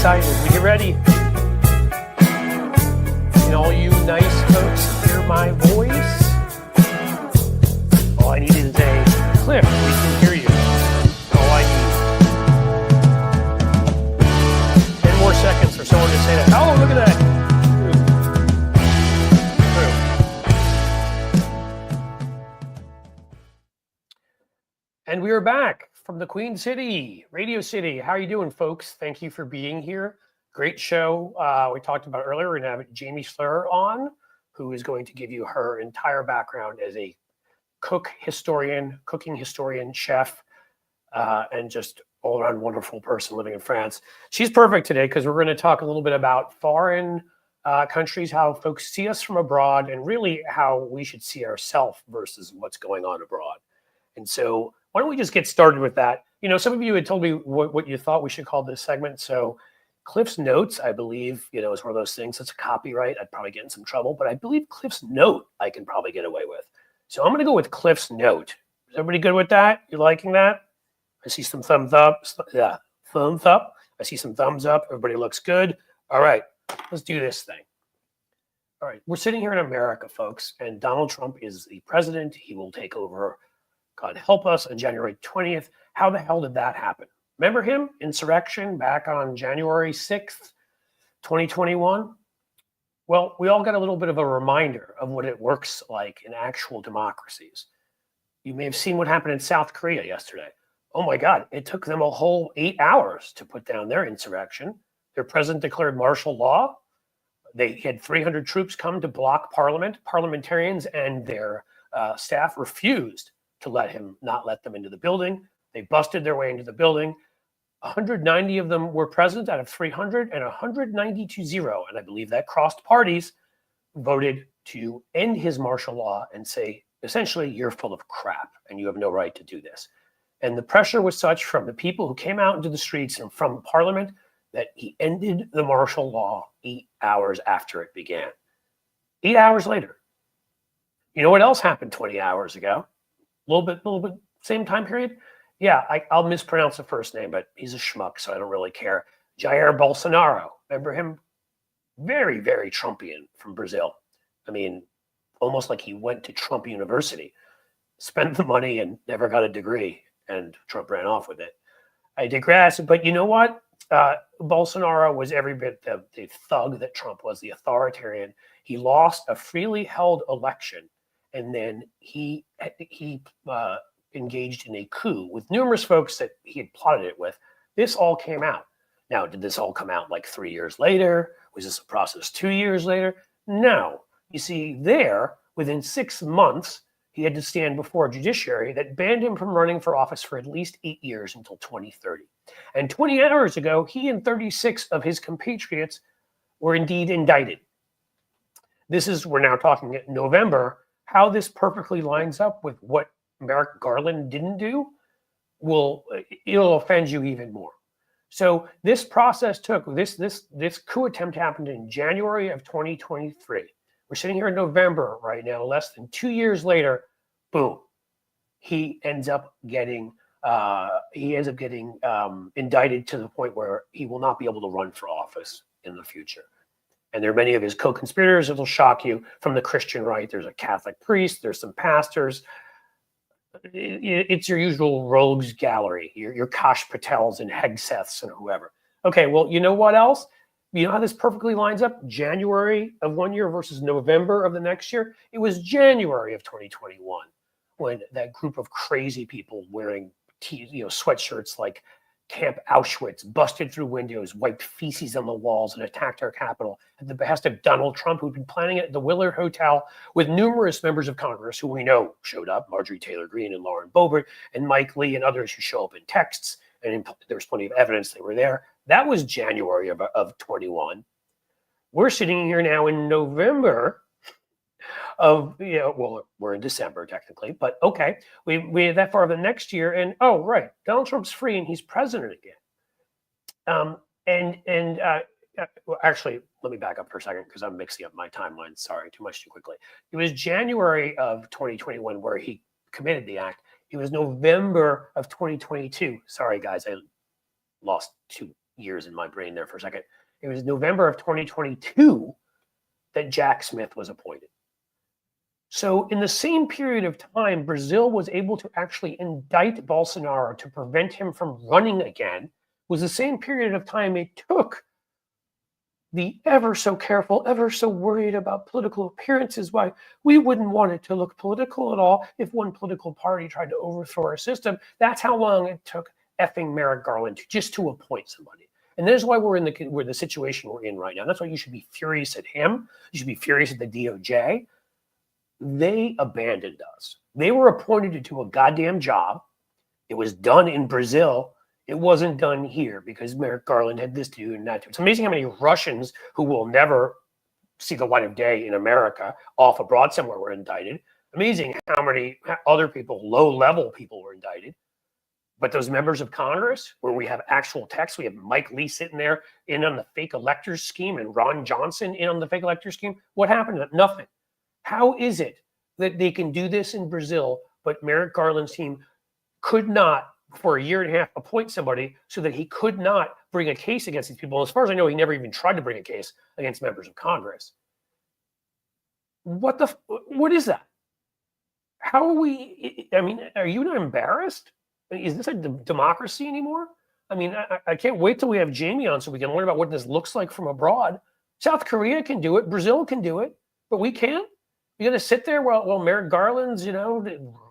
excited. We get ready. Can all you nice folks hear my voice? All I need is a clip. We can hear you. All I need. 10 more seconds for someone to say that. Oh, look at that. And we are back from the Queen City, Radio City. How are you doing, folks? Thank you for being here. Great show. We talked about earlier. We're going to have Jamie Slur on, who is going to give you her entire background as a cooking historian, chef, and just all-around wonderful person living in France. She's perfect today because we're going to talk a little bit about foreign countries, how folks see us from abroad, and really how we should see ourselves versus what's going on abroad. And so why don't we just get started with that? You know, some of you had told me what you thought we should call this segment. So Cliff's Notes, I believe, you know, is one of those things that's a copyright. I'd probably get in some trouble, but I believe Cliff's Note I can probably get away with. So I'm going to go with Cliff's Note. Is everybody good with that? You liking that? I see some thumbs up. Yeah, thumbs up. I see some thumbs up. Everybody looks good. All right, let's do this thing. All right, we're sitting here in America, folks, and Donald Trump is the president. He will take over, God help us, on January 20th. How the hell did that happen? Remember him? Insurrection back on January 6th, 2021? Well, we all got a little bit of a reminder of what it works like in actual democracies. You may have seen what happened in South Korea yesterday. Oh my God, it took them a whole 8 hours to put down their insurrection. Their president declared martial law. They had 300 troops come to block parliament. Parliamentarians and their staff refused to not let them into the building. They busted their way into the building. 190 of them were present out of 300, and 190-0, and I believe that crossed parties, voted to end his martial law and say, essentially, you're full of crap and you have no right to do this. And the pressure was such from the people who came out into the streets and from Parliament that he ended the martial law 8 hours after it began. 8 hours later. You know what else happened 20 hours ago? A little bit, same time period? Yeah, I'll mispronounce the first name, but he's a schmuck, so I don't really care. Jair Bolsonaro. Remember him? Very, very Trumpian from Brazil. I mean, almost like he went to Trump University, spent the money and never got a degree, and Trump ran off with it. I digress. But you know what? Bolsonaro was every bit the thug that Trump was, the authoritarian. He lost a freely held election, and then he engaged in a coup with numerous folks that he had plotted it with. This all came out. Now, did this all come out like 3 years later? Was this a process 2 years later? No. You see, there, within 6 months, he had to stand before a judiciary that banned him from running for office for at least 8 years until 2030. And 20 hours ago, he and 36 of his compatriots were indeed indicted. We're now talking in November. How this perfectly lines up with what Merrick Garland didn't do, it'll offend you even more. So this process this coup attempt happened in January of 2023. We're sitting here in November right now, less than 2 years later, boom, he ends up getting indicted to the point where he will not be able to run for office in the future. And there are many of his co-conspirators that will shock you from the Christian right. There's a Catholic priest, there's some pastors. It's your usual rogues gallery, your Kash Patels and Hegseths and whoever. Okay, well, you know what else? You know how this perfectly lines up? January of one year versus November of the next year? It was January of 2021 when that group of crazy people wearing sweatshirts like Camp Auschwitz busted through windows, wiped feces on the walls, and attacked our Capitol at the behest of Donald Trump, who'd been planning it at the Willard Hotel with numerous members of Congress who we know showed up, Marjorie Taylor Greene and Lauren Boebert and Mike Lee and others who show up in texts. And there's plenty of evidence they were there. That was January of 21. We're sitting here now in November of, we're in December technically, but okay, we that far of the next year, and oh right, Donald Trump's free and he's president again. Actually, let me back up for a second because I'm mixing up my timeline. Sorry, too quickly. It was January of 2021 where he committed the act. It was November of 2022. Sorry, guys, I lost 2 years in my brain there for a second. It was November of 2022 that Jack Smith was appointed. So in the same period of time, Brazil was able to actually indict Bolsonaro to prevent him from running again. It was the same period of time it took the ever so careful, ever so worried about political appearances, why we wouldn't want it to look political at all if one political party tried to overthrow our system. That's how long it took effing Merrick Garland to appoint somebody. And that is why we're in the situation we're in right now. That's why you should be furious at him. You should be furious at the DOJ. They abandoned us. They were appointed to a goddamn job. It was done in Brazil. It wasn't done here because Merrick Garland had this to do and that to do. It's amazing how many Russians who will never see the light of day in America off abroad somewhere were indicted. Amazing how many other people, low-level people, were indicted. But those members of Congress, where we have actual text, we have Mike Lee sitting there in on the fake electors scheme and Ron Johnson in on the fake electors scheme. What happened? Nothing. How is it that they can do this in Brazil, but Merrick Garland's team could not, for a year and a half, appoint somebody so that he could not bring a case against these people? As far as I know, he never even tried to bring a case against members of Congress. What is that? How are we? I mean, are you not embarrassed? Is this a democracy anymore? I mean, I can't wait till we have Jamie on so we can learn about what this looks like from abroad. South Korea can do it. Brazil can do it, but we can't. You got to sit there while Merrick Garland's,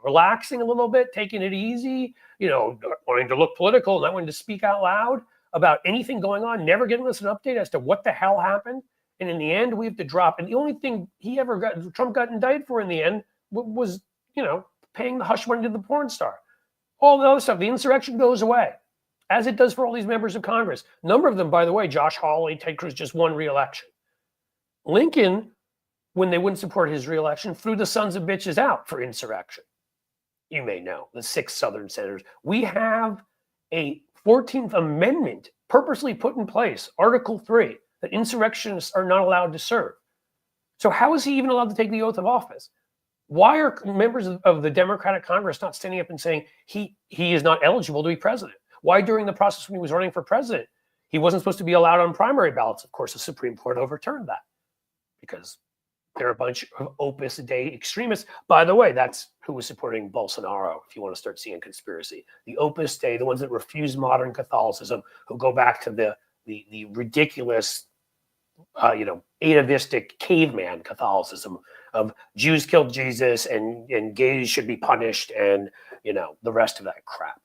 relaxing a little bit, taking it easy, wanting to look political, not wanting to speak out loud about anything going on, never giving us an update as to what the hell happened. And in the end, we have to drop. And the only thing Trump got indicted for in the end was, paying the hush money to the porn star. All the other stuff, the insurrection goes away, as it does for all these members of Congress. A number of them, by the way, Josh Hawley, Ted Cruz, just won re-election. Lincoln, when they wouldn't support his re-election, threw the sons of bitches out for insurrection. You may know, the 6 Southern senators. We have a 14th Amendment purposely put in place, Article 3, that insurrectionists are not allowed to serve. So how is he even allowed to take the oath of office? Why are members of the Democratic Congress not standing up and saying he is not eligible to be president? Why during the process when he was running for president, he wasn't supposed to be allowed on primary ballots? Of course, the Supreme Court overturned that because They're a bunch of Opus Dei extremists. By the way, that's who was supporting Bolsonaro, if you want to start seeing conspiracy. The Opus Dei, the ones that refuse modern Catholicism, who go back to the ridiculous, atavistic caveman Catholicism of Jews killed Jesus and gays should be punished and, the rest of that crap.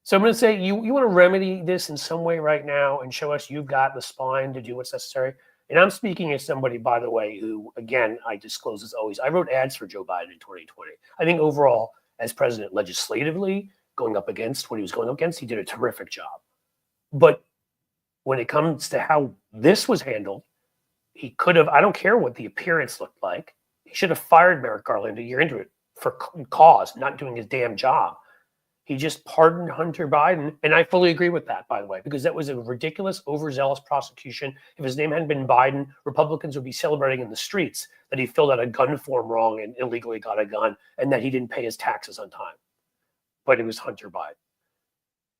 So I'm going to say, you want to remedy this in some way right now and show us you've got the spine to do what's necessary. And I'm speaking as somebody, by the way, who, again, I disclose as always, I wrote ads for Joe Biden in 2020. I think overall, as president legislatively, going up against what he was going up against, he did a terrific job. But when it comes to how this was handled, he could have, I don't care what the appearance looked like, he should have fired Merrick Garland a year into it for cause, not doing his damn job. He just pardoned Hunter Biden. And I fully agree with that, by the way, because that was a ridiculous, overzealous prosecution. If his name hadn't been Biden, Republicans would be celebrating in the streets that he filled out a gun form wrong and illegally got a gun and that he didn't pay his taxes on time. But it was Hunter Biden.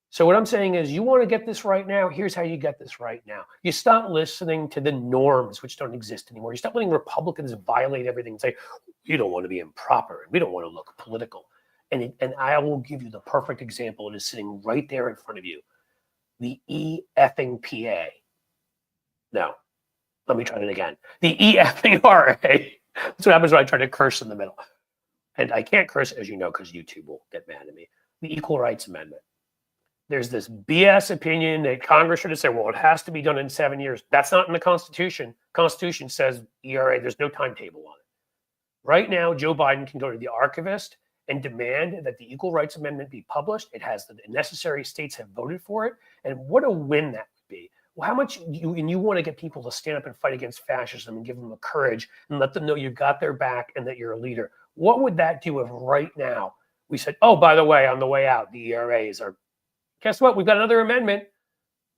So what I'm saying is, you want to get this right now, here's how you get this right now. You stop listening to the norms, which don't exist anymore. You stop letting Republicans violate everything and say, you don't want to be improper and we don't want to look political. And I will give you the perfect example. It is sitting right there in front of you. The E-effing-P-A. No, let me try it again. The E-effing-R-A. That's what happens when I try to curse in the middle. And I can't curse, as you know, because YouTube will get mad at me. The Equal Rights Amendment. There's this BS opinion that Congress should have said, well, it has to be done in 7 years. That's not in the Constitution. Constitution says ERA, there's no timetable on it. Right now, Joe Biden can go to the archivist and demand that the Equal Rights Amendment be published. It has the necessary states have voted for it. And what a win that would be. Well, how much you want to get people to stand up and fight against fascism and give them the courage and let them know you've got their back and that you're a leader. What would that do if right now we said, oh, by the way, on the way out, the ERAs are, guess what? We've got another amendment.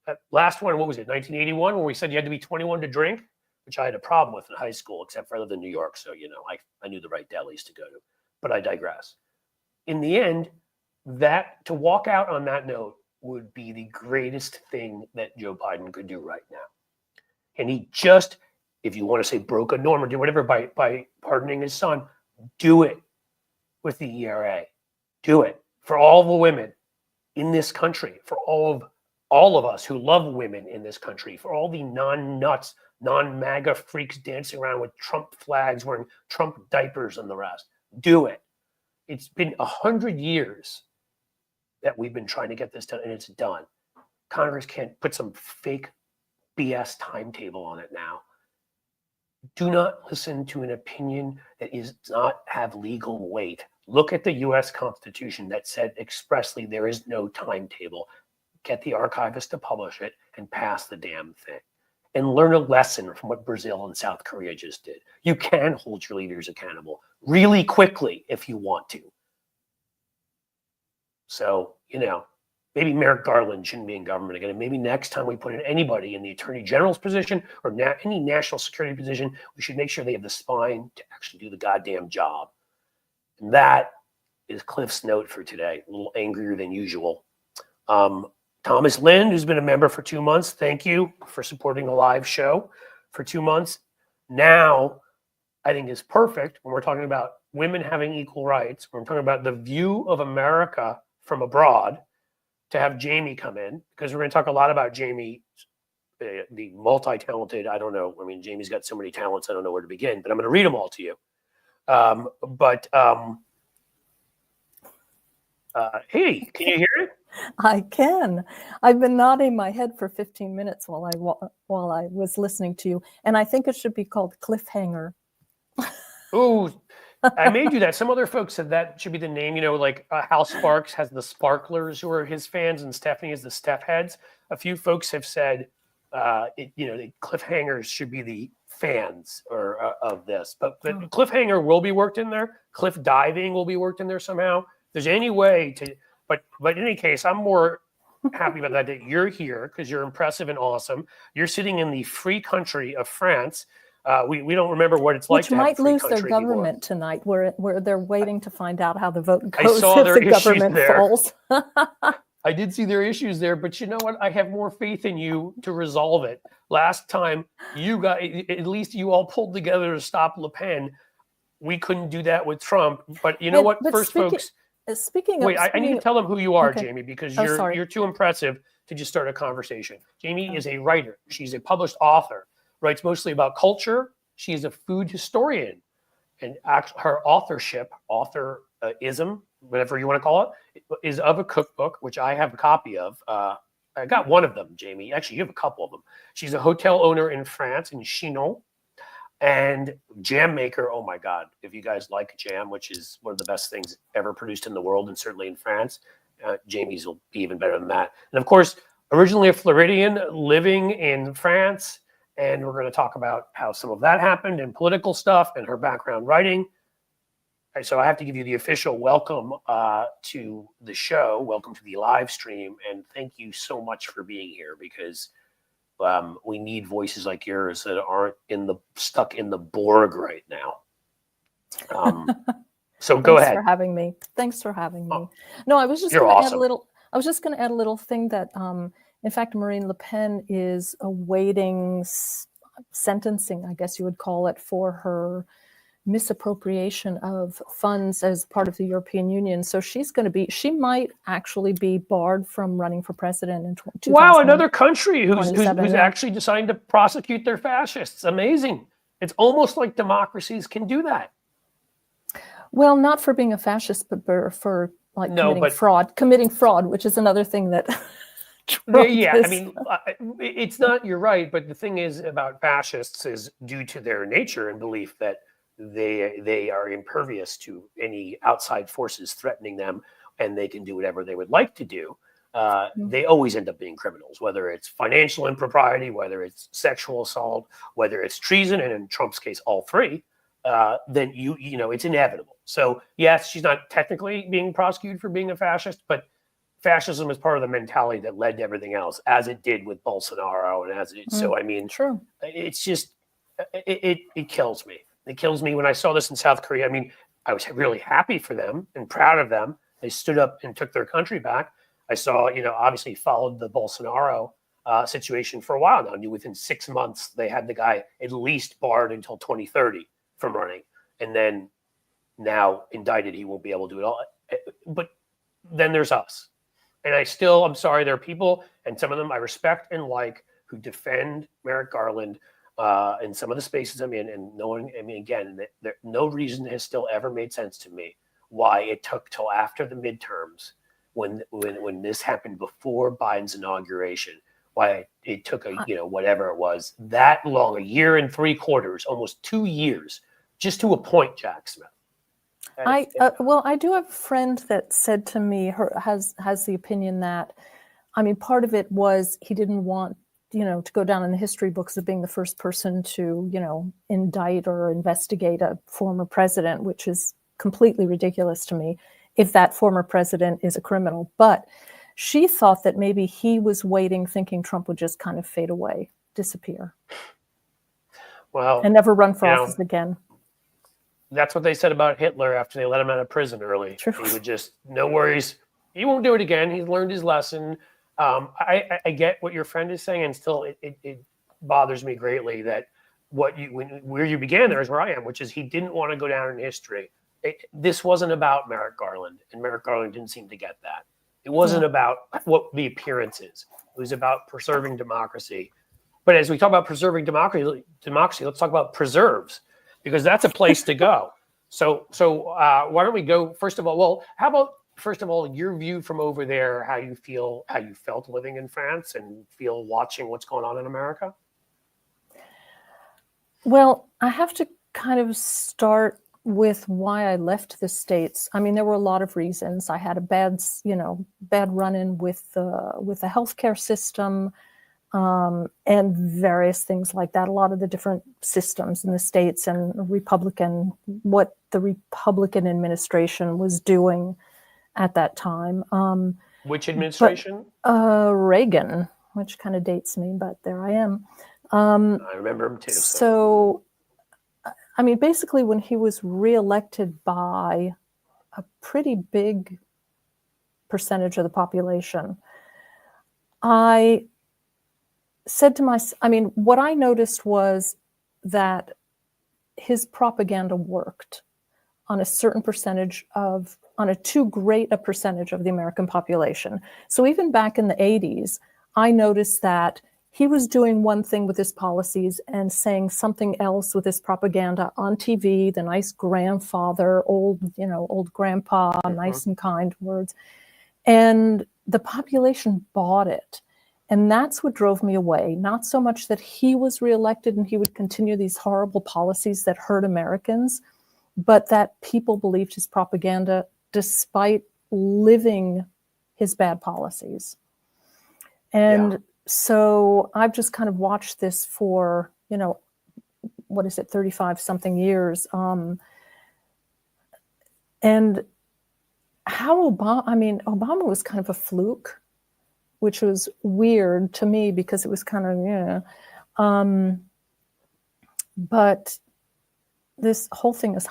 That last one, what was it, 1981, where we said you had to be 21 to drink, which I had a problem with in high school, except for I lived in New York. So, I knew the right delis to go to. But I digress. In the end, that to walk out on that note would be the greatest thing that Joe Biden could do right now. And he just, if you want to say broke a norm or do whatever by pardoning his son, do it with the ERA. Do it for all the women in this country, for all of us who love women in this country, for all the non-nuts, non-MAGA freaks dancing around with Trump flags, wearing Trump diapers and the rest. Do it. It's been 100 years that we've been trying to get this done, and it's done. Congress can't put some fake BS timetable on it now. Do not listen to an opinion that does not have legal weight. Look at the U.S. Constitution that said expressly there is no timetable. Get the archivist to publish it and pass the damn thing. And learn a lesson from what Brazil and South Korea just did. You can hold your leaders accountable really quickly if you want to. So, maybe Merrick Garland shouldn't be in government again. And maybe next time we put in anybody in the attorney general's position or any national security position, we should make sure they have the spine to actually do the goddamn job. And that is Cliff's note for today. A little angrier than usual. Thomas Lind, who's been a member for 2 months, thank you for supporting a live show for 2 months. Now, I think is perfect when we're talking about women having equal rights, when we're talking about the view of America from abroad, to have Jamie come in, because we're going to talk a lot about Jamie, the multi-talented, I don't know. I mean, Jamie's got so many talents, I don't know where to begin, but I'm going to read them all to you. Hey, can you hear it? I can. I've been nodding my head for 15 minutes while I was listening to you, and I think it should be called cliffhanger. Ooh, I may do that. Some other folks said that should be the name. Like Hal Sparks has the Sparklers who are his fans, and Stephanie is the Steph Heads. A few folks have said, the cliffhangers should be the fans of this. But cliffhanger will be worked in there. Cliff diving will be worked in there somehow. If there's any way to. But in any case, I'm more happy about that you're here because you're impressive and awesome. You're sitting in the free country of France. We don't remember what it's like to have a free country. Which might lose their government tonight, where they're waiting to find out how the vote goes if the government falls. I did see there are issues there, but you know what? I have more faith in you to resolve it. Last time you got, at least you all pulled together to stop Le Pen. We couldn't do that with Trump. But you know what? But First, folks, speaking wait, of, I need to tell them who you are, okay. Jamie, because Oh, sorry. you're too impressive to just start a conversation. Jamie is a writer. She's a published author, writes mostly about culture. She is a food historian. And her authorship, authorism, whatever you want to call it, is of a cookbook, which I have a copy of. I got one of them, Jamie. Actually, you have a couple of them. She's a hotel owner in France, in Chinon, and jam maker. Oh my God. If you guys like jam, which is one of the best things ever produced in the world, and certainly in France, Jamie's will be even better than that. And of course, originally a Floridian living in France. And we're going to talk about how some of that happened and political stuff and her background writing. So I have to give you the official welcome to the show. Welcome to the live stream. And thank you so much for being here, because we need voices like yours that aren't stuck in the Borg right now. So go ahead. Thanks for having me. Thanks for having me. No, I was just You're going to awesome. add a little. I was just going to add a little thing that, in fact, Marine Le Pen is awaiting sentencing, I guess you would call it, for her misappropriation of funds as part of the European Union. So she might actually be barred from running for president in 2027. Wow, another country who's actually deciding to prosecute their fascists. Amazing. It's almost like democracies can do that. Well, not for being a fascist, but for like committing fraud, which is another thing that I mean, it's not, you're right, but the thing is about fascists is due to their nature and belief that they are impervious to any outside forces threatening them, and they can do whatever they would like to do. They always end up being criminals, whether it's financial impropriety, whether it's sexual assault, whether it's treason, and in Trump's case, all three. Then you know it's inevitable. So yes, she's not technically being prosecuted for being a fascist, but fascism is part of the mentality that led to everything else, as it did with Bolsonaro, and so I mean, true. It's just it kills me. It kills me when I saw this in South Korea. I mean, I was really happy for them and proud of them. They stood up and took their country back. I saw, obviously followed the Bolsonaro situation for a while now. I knew within 6 months they had the guy at least barred until 2030 from running, and then now indicted, he won't be able to do it all. But then there's us. And I'm sorry, there are people, and some of them I respect and like, who defend Merrick Garland in some of the spaces I'm in, and no reason has still ever made sense to me why it took till after the midterms, when this happened before Biden's inauguration, why it took whatever it was, that long, 1 year and 3/4, almost 2 years, just to appoint Jack Smith. I do have a friend that said to me, has the opinion that, I mean, part of it was he didn't want, to go down in the history books of being the first person to, indict or investigate a former president, which is completely ridiculous to me if that former president is a criminal. But she thought that maybe he was waiting, thinking Trump would just kind of fade away, disappear. Well, and never run for office again. That's what they said about Hitler after they let him out of prison early. True. He would just, no worries, he won't do it again. He's learned his lesson. I get what your friend is saying, and still it bothers me greatly that where you began there is where I am, which is he didn't want to go down in history. This wasn't about Merrick Garland, and Merrick Garland didn't seem to get that. It wasn't about what the appearance is. It was about preserving democracy. But as we talk about preserving democracy, let's talk about preserves, because that's a place to go. So why don't we go, first of all, well, how about, first of all, your view from over there, how you felt living in France and feel watching what's going on in America? Well, I have to kind of start with why I left the States. I mean, there were a lot of reasons. I had a bad run-in with the healthcare system, and various things like that. A lot of the different systems in the States and what the Republican administration was doing at that time. Which administration? Reagan, which kind of dates me, but there I am. I remember him too. So, I mean, basically when he was reelected by a pretty big percentage of the population. I said to myself, I mean, what I noticed was that his propaganda worked on a certain percentage of, on a too great a percentage of the American population. So even back in the 80s, I noticed that he was doing one thing with his policies and saying something else with his propaganda on TV, the nice grandfather, old grandpa, nice and kind words. And the population bought it. And that's what drove me away. Not so much that he was reelected and he would continue these horrible policies that hurt Americans, but that people believed his propaganda despite living his bad policies. And so I've just kind of watched this for, 35 something years. And how Obama was kind of a fluke, which was weird to me because it was kind of, but this whole thing is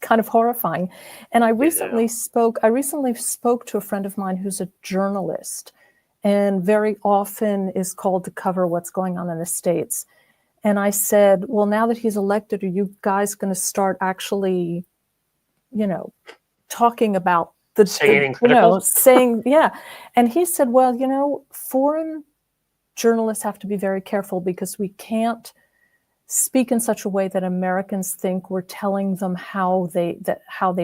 kind of horrifying. And I recently spoke to a friend of mine who's a journalist and very often is called to cover what's going on in the States. And I said, well, now that he's elected, are you guys going to start actually, talking about saying, yeah. And he said, well, foreign journalists have to be very careful because we can't speak in such a way that Americans think we're telling them how they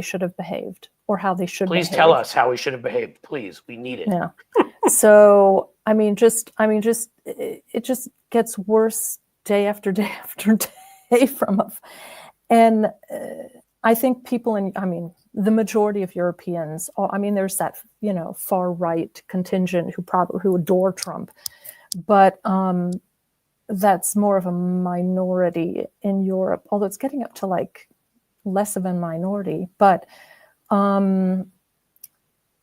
should have behaved or how they should behave. Please tell us how we should have behaved. Please, we need it. Yeah. So, it just gets worse day after day after day and I think people the majority of Europeans, there's that, far right contingent who adore Trump, but that's more of a minority in Europe, although it's getting up to like less of a minority. But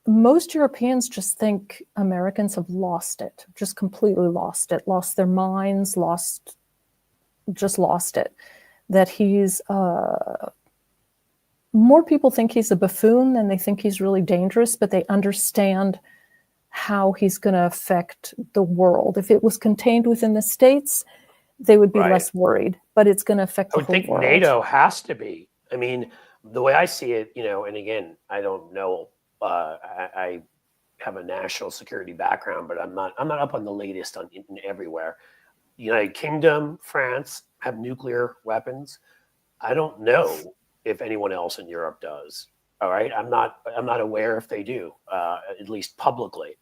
most Europeans just think Americans have lost it, just completely lost it, lost their minds, lost it. That he's more people think he's a buffoon than they think he's really dangerous, but they understand how he's going to affect the world. If it was contained within the States, they would be less worried, but it's going to affect the whole world. I would think NATO has to be. I mean, the way I see it, and again, I don't know, I have a national security background, but I'm not up on the latest in everywhere. The United Kingdom, France have nuclear weapons. I don't know if anyone else in Europe does. All right, I'm not aware if they do, at least publicly.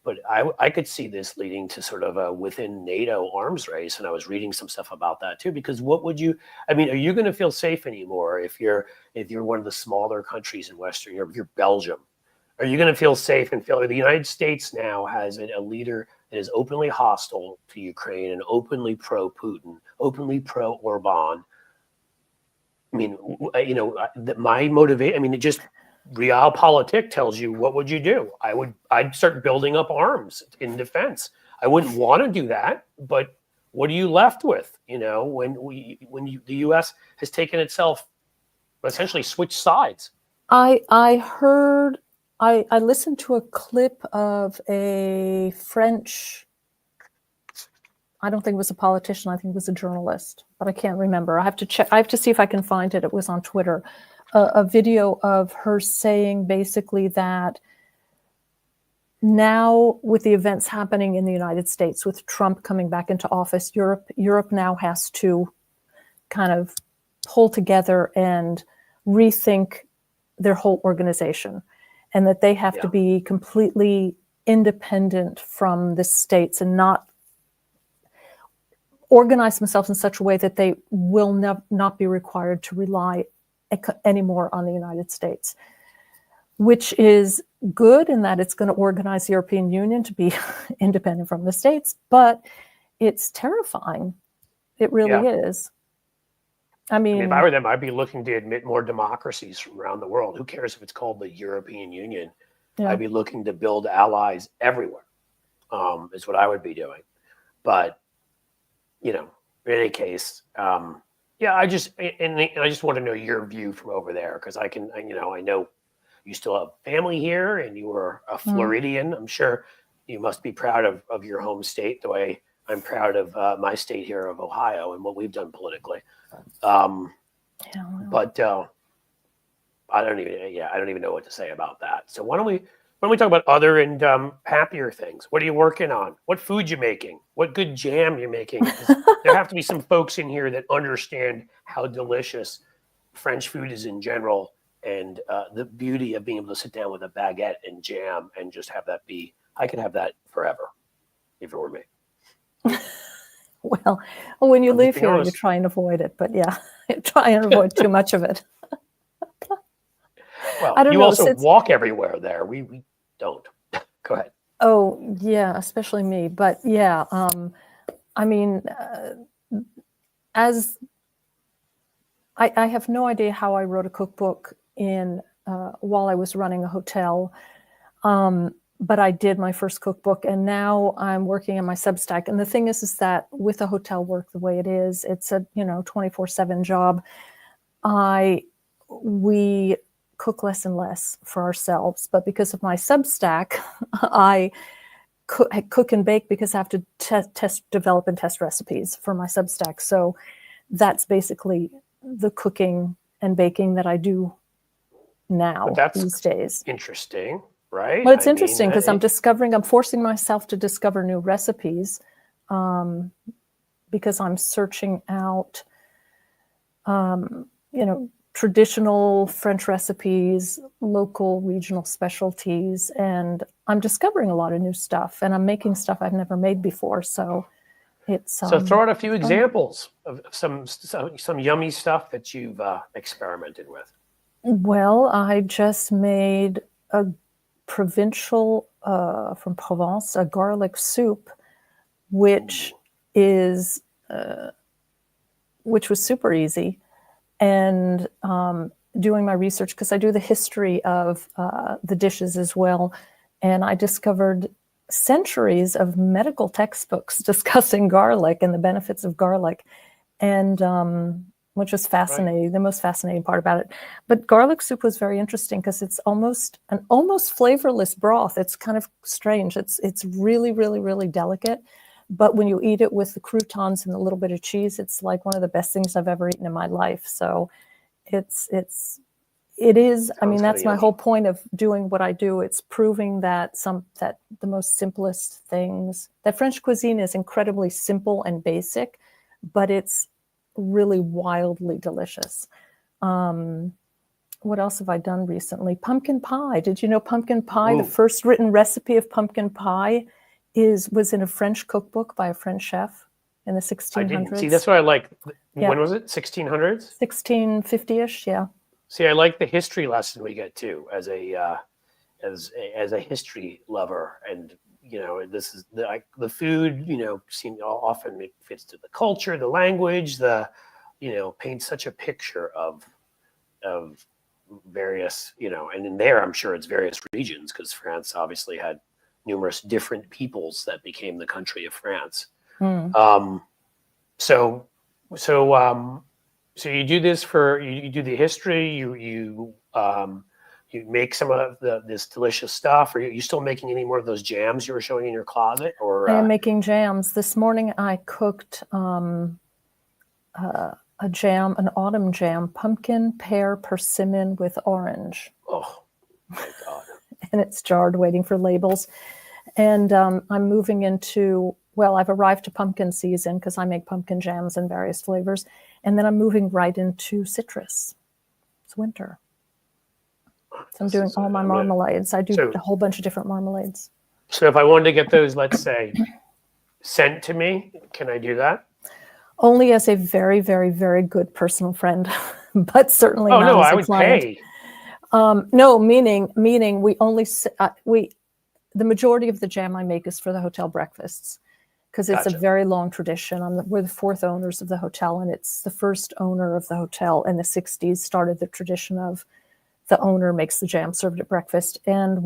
But I could see this leading to sort of a within NATO arms race, and I was reading some stuff about that too. Because are you going to feel safe anymore if you're one of the smaller countries in Western Europe? You're Belgium. Are you going to feel safe and feel the United States now has a leader that is openly hostile to Ukraine and openly pro-Putin, openly pro-Orban? My motivation, just realpolitik tells you, what would you do? I'd start building up arms in defense. I wouldn't want to do that, but what are you left with? When the U.S. has taken itself, essentially switched sides. I listened to a clip of a French, I don't think it was a politician, I think it was a journalist, but I can't remember. I have to check. I have to see if I can find it. It was on Twitter. A video of her saying basically that now with the events happening in the United States, with Trump coming back into office, Europe now has to kind of pull together and rethink their whole organization, and that they have to be completely independent from the states and not organize themselves in such a way that they will not be required to rely anymore on the United States, which is good in that it's going to organize the European Union to be independent from the states, but it's terrifying. It really is. I mean, if I were them, I'd be looking to admit more democracies from around the world. Who cares if it's called the European Union? I'd be looking to build allies everywhere, is what I would be doing. But, in any case, I just want to know your view from over there, because I know you still have family here, and you were a Floridian. I'm sure you must be proud of your home state, the way I'm proud of my state here of Ohio and what we've done politically. But I don't even know what to say about that. So why don't we talk about other and happier things? What are you working on? What food you making? What good jam you're making? There have to be some folks in here that understand how delicious French food is in general, and the beauty of being able to sit down with a baguette and jam and just have that be. I could have that forever if it were me. Well, when you live here, you try and avoid it. But yeah, try and avoid too much of it. Well, I don't know, also walk everywhere there. We don't. Go ahead. Oh, yeah, especially me. But yeah, I mean, as I have no idea how I wrote a cookbook while I was running a hotel. But I did my first cookbook, and now I'm working on my Substack. And the thing is that with the hotel work the way it is, it's a 24/7 job. We cook less and less for ourselves, but because of my Substack, I cook and bake because I have to develop and test recipes for my Substack. So that's basically the cooking and baking that I do now these days. Interesting. Right. Well, it's interesting because I'm forcing myself to discover new recipes because I'm searching out, traditional French recipes, local regional specialties, and I'm discovering a lot of new stuff, and I'm making stuff I've never made before. So it's so throw out a few examples of some yummy stuff that you've experimented with. Well, I just made a provincial from Provence, a garlic soup, which was super easy. And doing my research, because I do the history of the dishes as well, and I discovered centuries of medical textbooks discussing garlic and the benefits of garlic, and which was fascinating, right. The most fascinating part about it. But garlic soup was very interesting because it's almost flavorless broth. It's kind of strange. It's really, really, really delicate. But when you eat it with the croutons and a little bit of cheese, it's like one of the best things I've ever eaten in my life. So it is. I mean, that's my whole point of doing what I do. It's proving that the most simplest things, that French cuisine is incredibly simple and basic, but it's really wildly delicious. What else have I done recently? Pumpkin pie. Did you know pumpkin pie? Ooh. The first written recipe of pumpkin pie was in a French cookbook by a French chef in the 1600s. I didn't see. That's what I like. Yeah. When was it? 1600s? 1650-ish. Yeah. See, I like the history lesson we get too as a history lover, and this is the food. Often it fits to the culture, the language, paints such a picture of various, and in there I'm sure it's various regions, because France obviously had numerous different peoples that became the country of France. So you do this you do the history, you make some of this delicious stuff. Are you still making any more of those jams you were showing in your closet? Or I am making jams. This morning I cooked a jam, an autumn jam, pumpkin, pear, persimmon with orange. Oh my God. And it's jarred, waiting for labels. And I'm moving into, I've arrived to pumpkin season because I make pumpkin jams in various flavors. And then I'm moving right into citrus. It's winter. So I'm doing all my marmalades. I do a whole bunch of different marmalades. So if I wanted to get those, let's say, sent to me, can I do that? Only as a very, very, very good personal friend, but certainly not as a I would client. Pay. No, meaning the majority of the jam I make is for the hotel breakfasts, because it's a very long tradition. We're the fourth owners of the hotel, and it's the first owner of the hotel in the 60s started the tradition of the owner makes the jam served at breakfast, and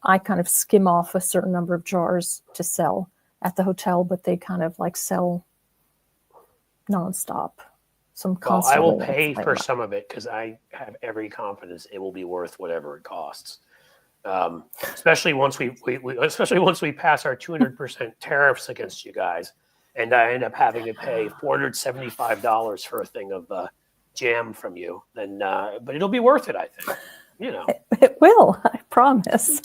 I kind of skim off a certain number of jars to sell at the hotel, but they kind of like sell nonstop. some Well, I will constantly pay fighting for about. some of it because I have every confidence it will be worth whatever it costs. Especially once especially once we pass our 200% tariffs against you guys, and I end up having to pay $475 for a thing of jam from you. Then, but it'll be worth it, I think. You know, It will, I promise.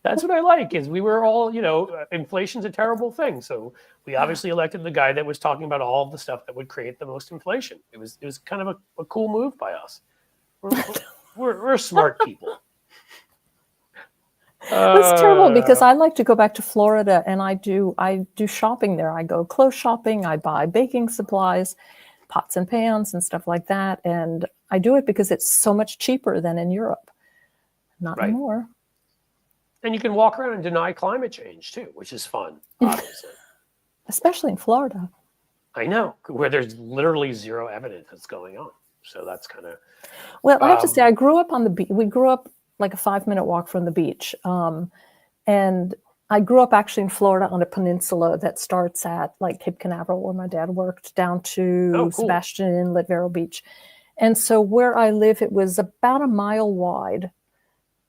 that's what I like. Is we were all, inflation's a terrible thing, so we obviously elected the guy that was talking about all of the stuff that would create the most inflation. It was kind of a cool move by us. We're smart people. It's terrible because I like to go back to Florida and I do shopping there. I go clothes shopping, I buy baking supplies, pots and pans and stuff like that. And I do it because it's so much cheaper than in Europe. Not Right. anymore. And you can walk around and deny climate change too, which is fun, obviously. Especially in Florida. I know, where there's literally zero evidence that's going on. So that's kind of... Well, I have to say, I grew up on the beach. We grew up like a 5-minute walk from the beach. And I grew up actually in Florida on a peninsula that starts at like Cape Canaveral, where my dad worked, down to Sebastian Inlet, Vero Beach. And so where I live, it was about a mile wide,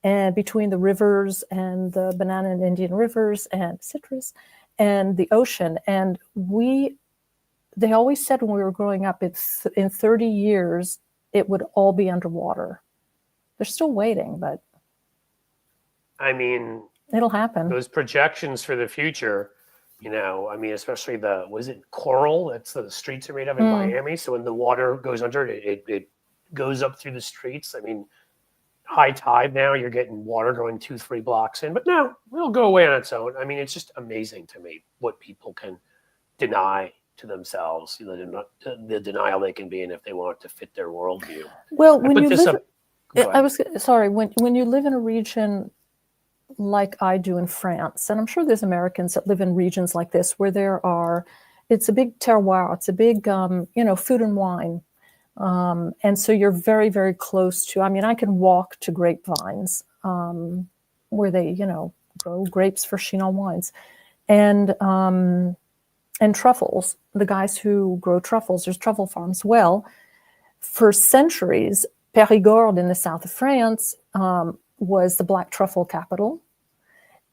and between the rivers and the Banana and Indian rivers and citrus and the ocean. And they always said when we were growing up, it's in 30 years, it would all be underwater. They're still waiting, but I mean, it'll happen. Those projections for the future, especially was it coral? That's the streets are made of in Miami. So when the water goes under, it goes up through the streets. I mean, high tide now, you're getting water going 2-3 blocks in, but no, it'll go away on its own. I mean, it's just amazing to me what people can deny to themselves, the denial they can be in if they want to fit their worldview. Well, when you live, when you live in a region like I do in France, and I'm sure there's Americans that live in regions like this where it's a big terroir, it's a big, food and wine. And so you're very, very close to, I can walk to grapevines where they, grow grapes for Chinon wines. And truffles, the guys who grow truffles, there's truffle farms. Well, for centuries, Périgord in the south of France was the black truffle capital.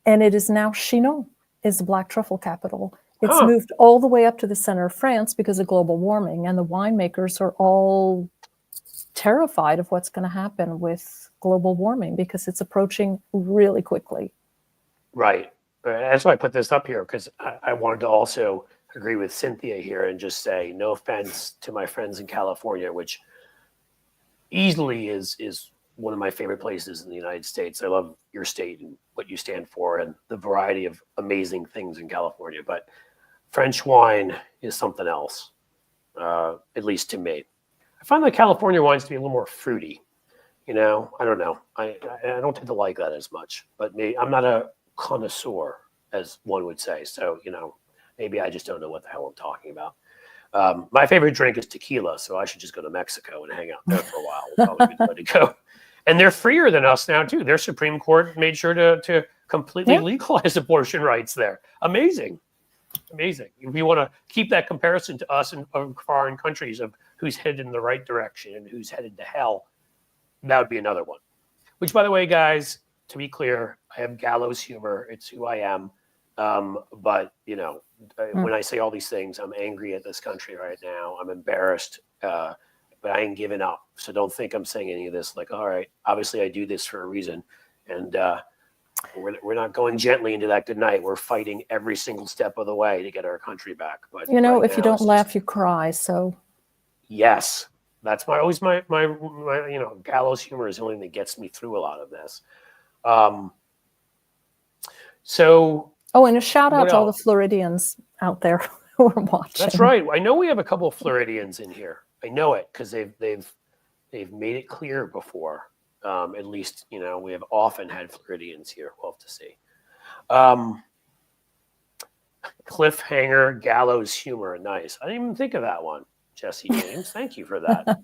And it is now Chinon is the black truffle capital. It's moved all the way up to the center of France because of global warming. And the winemakers are all terrified of what's going to happen with global warming because it's approaching really quickly. Right. That's why I put this up here, because I wanted to also agree with Cynthia here and just say, no offense to my friends in California, which easily is one of my favorite places in the United States. I love your state and what you stand for and the variety of amazing things in California. But French wine is something else, at least to me. I find the California wines to be a little more fruity. I don't know. I don't tend to like that as much. But I'm not a connoisseur, as one would say. So, maybe I just don't know what the hell I'm talking about. My favorite drink is tequila, so I should just go to Mexico and hang out there for a while. We'll probably be good to go. And they're freer than us now, too. Their Supreme Court made sure to completely legalize abortion rights there. Amazing. If you want to keep that comparison to us and foreign countries of who's headed in the right direction and who's headed to hell, that would be another one. Which, by the way, guys, to be clear, I have gallows humor. It's who I am. But, when I say all these things, I'm angry at this country right now. I'm embarrassed, but I ain't giving up. So don't think I'm saying any of this like, all right, obviously I do this for a reason. And we're not going gently into that good night. We're fighting every single step of the way to get our country back. But if you don't laugh, you cry. So yes, that's always my gallows humor is the only thing that gets me through a lot of this. And a shout out to all the Floridians out there who are watching. That's right. I know we have a couple of Floridians in here. I know it because they've made it clear before. At least, we have often had Floridians here. We'll have to see. Cliffhanger, gallows humor. Nice. I didn't even think of that one, Jesse James. Thank you for that.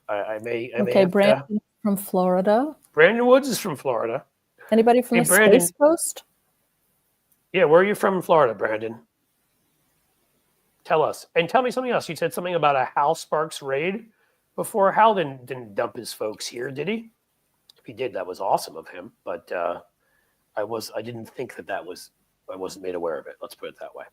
I may Brandon from Florida. Brandon Woods is from Florida. Anybody from the Space Coast? Yeah, where are you from in Florida, Brandon? Tell us. And tell me something else. You said something about a Hal Sparks raid before. Hal didn't dump his folks here, did he? If he did, that was awesome of him. But I didn't think I wasn't made aware of it. Let's put it that way.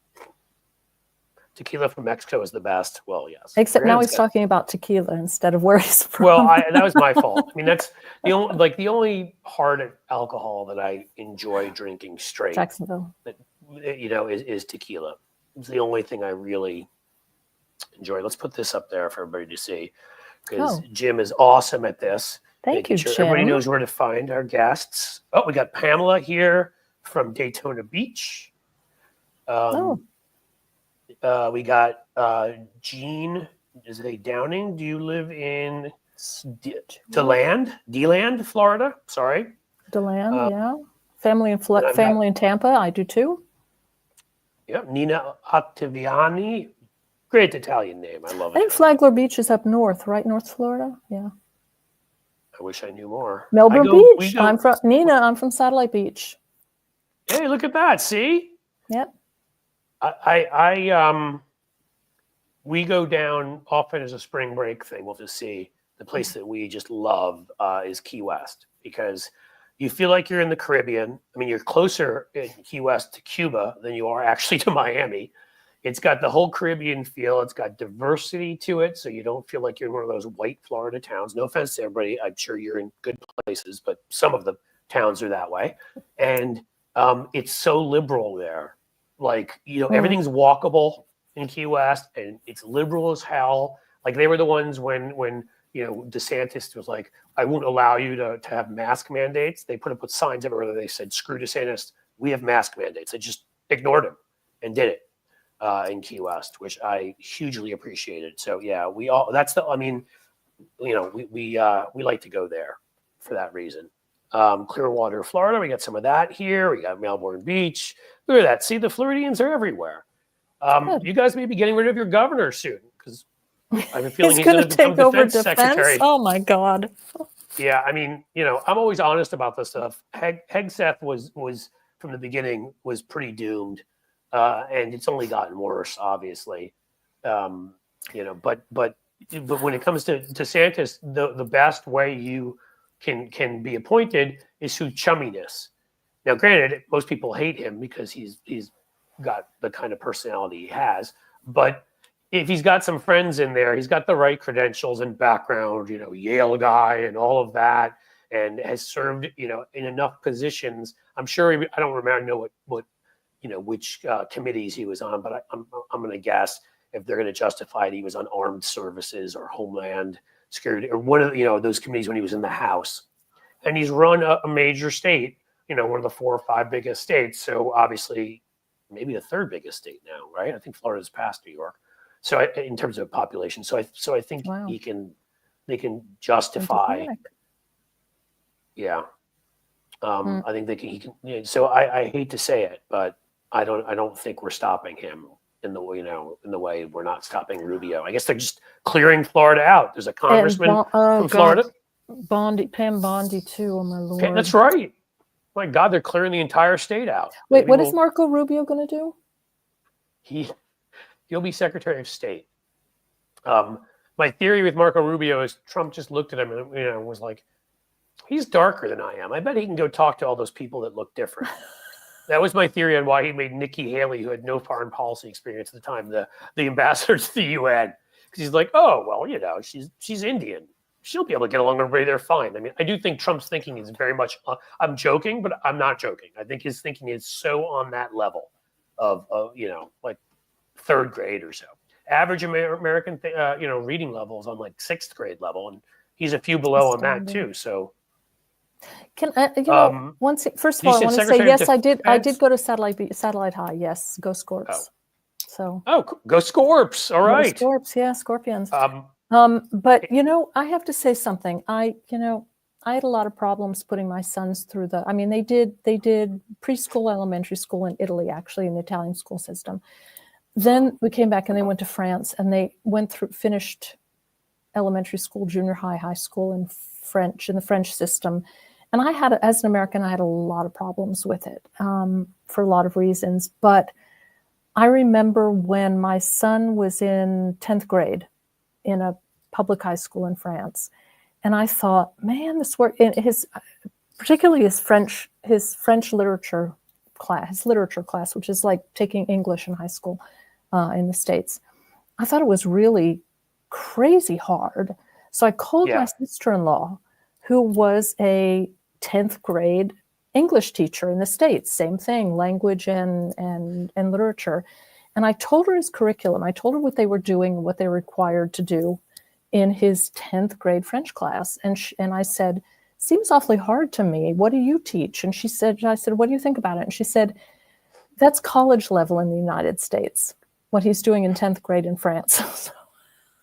Tequila from Mexico is the best. Well, yes. Except now he's talking about tequila instead of where he's from. Well, that was my fault. I mean, that's the only hard alcohol that I enjoy drinking straight. Jacksonville. Is tequila. It's the only thing I really enjoy. Let's put this up there for everybody to see, because Jim is awesome at this. Thank you, Jim. Everybody knows where to find our guests. Oh, we got Pamela here from Daytona Beach. We got Jean. Is it Downing? Do you live in DeLand, Florida? Sorry. DeLand, yeah. Family in Tampa. I do too. Yep. Nina Ottaviani. Great Italian name. I love it. I think Flagler Beach is up north, right? North Florida. Yeah. I wish I knew more. Melbourne Beach. I'm from Satellite Beach. Hey, look at that. See? Yep. We go down often as a spring break thing. We'll just see. The place that we just love is Key West, because you feel like you're in the Caribbean. I mean, you're closer in Key West to Cuba than you are actually to Miami. It's got the whole Caribbean feel. It's got diversity to it, so you don't feel like you're in one of those white Florida towns. No offense to everybody. I'm sure you're in good places, but some of the towns are that way. And it's so liberal there. Like, everything's walkable in Key West, and it's liberal as hell. Like, they were the ones when DeSantis was like, I won't allow you to have mask mandates. They put up signs everywhere that they said, screw DeSantis, we have mask mandates. They just ignored him and did it in Key West, which I hugely appreciated. So yeah, we like to go there for that reason. Clearwater, Florida, we got some of that here. We got Melbourne Beach. Look at that. See, the Floridians are everywhere. You guys may be getting rid of your governor soon, because I have a feeling he's going to become defense secretary. Oh my God. Yeah, I mean, I'm always honest about this stuff. Hegseth was from the beginning was pretty doomed, and it's only gotten worse, obviously. But when it comes to DeSantis, the best way you can be appointed is through chumminess. Now, granted, most people hate him because he's got the kind of personality he has, but if he's got some friends in there, he's got the right credentials and background, Yale guy and all of that, and has served, in enough positions. I'm sure I don't remember which committees he was on, but I'm going to guess if they're going to justify it, he was on Armed Services or Homeland Security or one of those committees when he was in the House, and he's run a major state, one of the 4 or 5 biggest states. So obviously, maybe the 3rd biggest state now, right? I think Florida's past New York. So in terms of population, so I think they can justify. Yeah, I think he can. So I hate to say it, but I don't think we're stopping him in the way we're not stopping Rubio. I guess they're just clearing Florida out. There's a congressman from Florida, Pam Bondi too. Oh my Lord, okay, that's right. My God, they're clearing the entire state out. Wait, maybe what is Marco Rubio going to do? He'll be Secretary of State. My theory with Marco Rubio is Trump just looked at him and was like, he's darker than I am. I bet he can go talk to all those people that look different. That was my theory on why he made Nikki Haley, who had no foreign policy experience at the time, the ambassador to the UN. Because he's like, oh, well, she's Indian. She'll be able to get along with everybody. They're fine. I mean, I do think Trump's thinking is very much, I'm joking, but I'm not joking. I think his thinking is so on that level of like 3rd grade or so. Average American, reading levels on like 6th grade level. And he's a few below on that too. So. First of all, I want to say, yes, I did go to Satellite High. Yes. Go Scorps. So. Oh, go Scorps. All right. Go Scorps. Yeah. Scorpions. But I have to say something. I had a lot of problems putting my sons through they did preschool, elementary school in Italy, actually, in the Italian school system. Then we came back and they went to France and they finished elementary school, junior high, high school in the French system. And as an American, I had a lot of problems with it for a lot of reasons. But I remember when my son was in 10th grade in a public high school in France, and I thought, man, this work in particularly his French literature class, which is like taking English in high school in the States. I thought it was really crazy hard. So I called my sister-in-law, who was a 10th grade English teacher in the States, same thing, language and literature. And I told her his curriculum. I told her what they were doing, what they were required to do in his 10th grade French class. And I said, seems awfully hard to me. What do you teach? And I said, what do you think about it? And she said, that's college level in the United States, what he's doing in 10th grade in France. So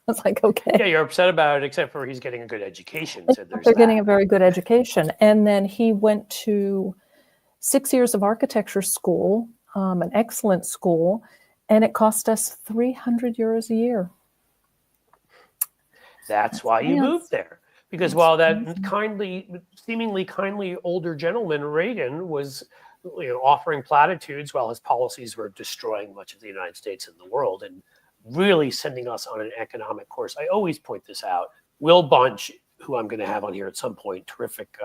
I was like, okay. Yeah, you're upset about it, except for he's getting a good education. So they're getting a very good education. And then he went to 6 years of architecture school, an excellent school, and it cost us 300 euros a year. That's why you moved there. Because while that seemingly kindly older gentleman, Reagan, was offering platitudes while his policies were destroying much of the United States and the world and really sending us on an economic course. I always point this out. Will Bunch, who I'm going to have on here at some point, terrific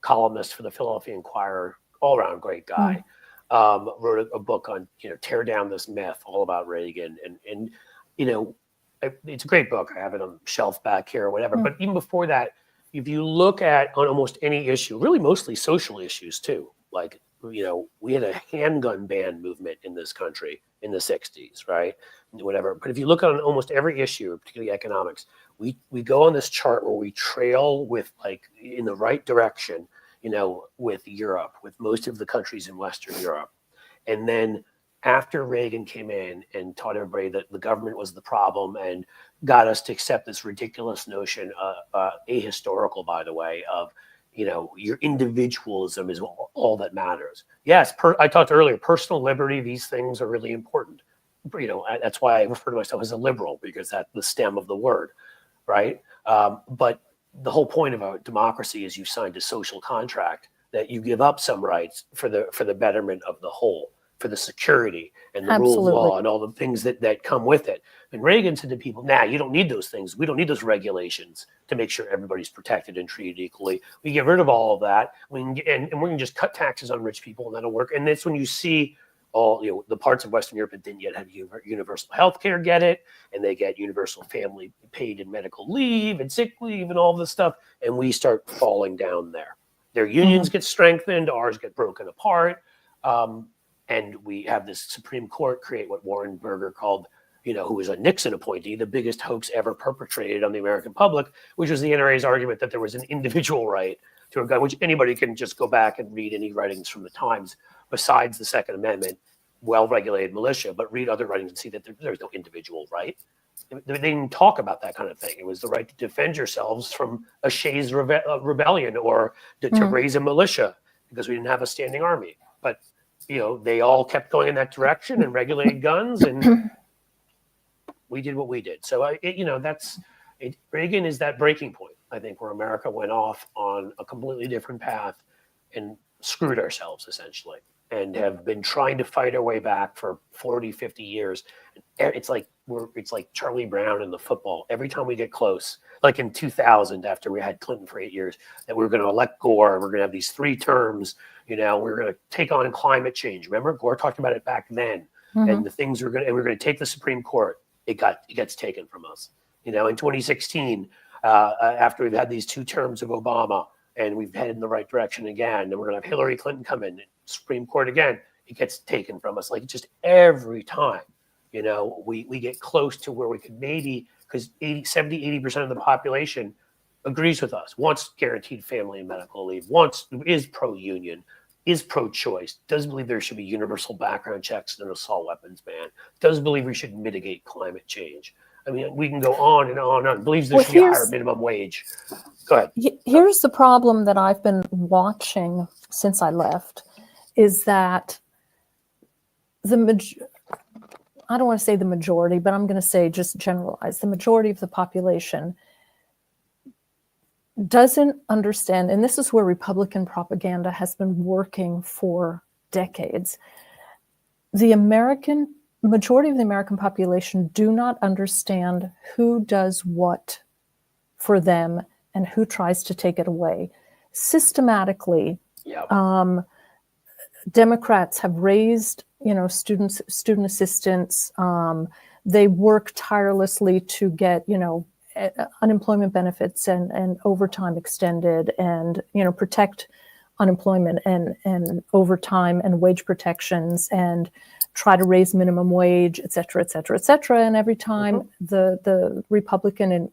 columnist for the Philadelphia Inquirer, all-around great guy, wrote a book on, tear down this myth all about Reagan. And it's a great book. I have it on the shelf back here or whatever. But even before that, if you look at on almost any issue, really mostly social issues too, like, we had a handgun ban movement in this country in the 60s, right? Whatever. But if you look on almost every issue, particularly economics, we go on this chart where we trail with in the right direction, with Europe, with most of the countries in Western Europe. And then after Reagan came in and taught everybody that the government was the problem and got us to accept this ridiculous notion, ahistorical, by the way, of, your individualism is all that matters. Yes, I talked earlier, personal liberty, these things are really important. That's why I refer to myself as a liberal, because that's the stem of the word, right? But the whole point of a democracy is you signed a social contract that you give up some rights for the betterment of the whole, for the security and the rule of law and all the things that come with it. And Reagan said to people, you don't need those things. We don't need those regulations to make sure everybody's protected and treated equally. We get rid of all of that. And we can just cut taxes on rich people and that'll work. And that's when you see all, the parts of Western Europe that didn't yet have universal health care get it. And they get universal family paid and medical leave and sick leave and all this stuff. And we start falling down there. Their unions get strengthened, ours get broken apart. And we have this Supreme Court create what Warren Burger called, who was a Nixon appointee, the biggest hoax ever perpetrated on the American public, which was the NRA's argument that there was an individual right to a gun, which anybody can just go back and read any writings from the Times besides the Second Amendment, well-regulated militia, but read other writings and see that there's no individual right. They didn't talk about that kind of thing. It was the right to defend yourselves from a Shays rebellion or to raise a militia because we didn't have a standing army. But they all kept going in that direction and regulated guns, and we did what we did. So, Reagan is that breaking point, I think, where America went off on a completely different path and screwed ourselves, essentially, and have been trying to fight our way back for 40, 50 years. It's like Charlie Brown in the football. Every time we get close, like in 2000, after we had Clinton for 8 years, that we were going to elect Gore, and we're going to have these 3 terms, we're going to take on climate change. Remember, Gore talked about it back then, and the things we're going to take the Supreme Court. It gets taken from us. In 2016, after we've had these 2 terms of Obama, and we've headed in the right direction again, and we're going to have Hillary Clinton come in, Supreme Court again, it gets taken from us. Like just every time, we get close to where we could maybe, because 80% of the population agrees with us, wants guaranteed family and medical leave, is pro-union, is pro-choice, does believe there should be universal background checks and an assault weapons ban, does believe we should mitigate climate change. I mean, we can go on and on and on. Believes there should be a higher minimum wage. Go ahead. Here's the problem that I've been watching since I left, is that I don't want to say the majority, but I'm going to say just generalize. The majority of the population doesn't understand, and this is where Republican propaganda has been working for decades. The American majority of the American population do not understand who does what for them and who tries to take it away. Systematically, Democrats have raised, student assistance. They work tirelessly to get, unemployment benefits and overtime extended, and protect unemployment and overtime and wage protections, and try to raise minimum wage, et cetera, et cetera, et cetera. And every time the Republican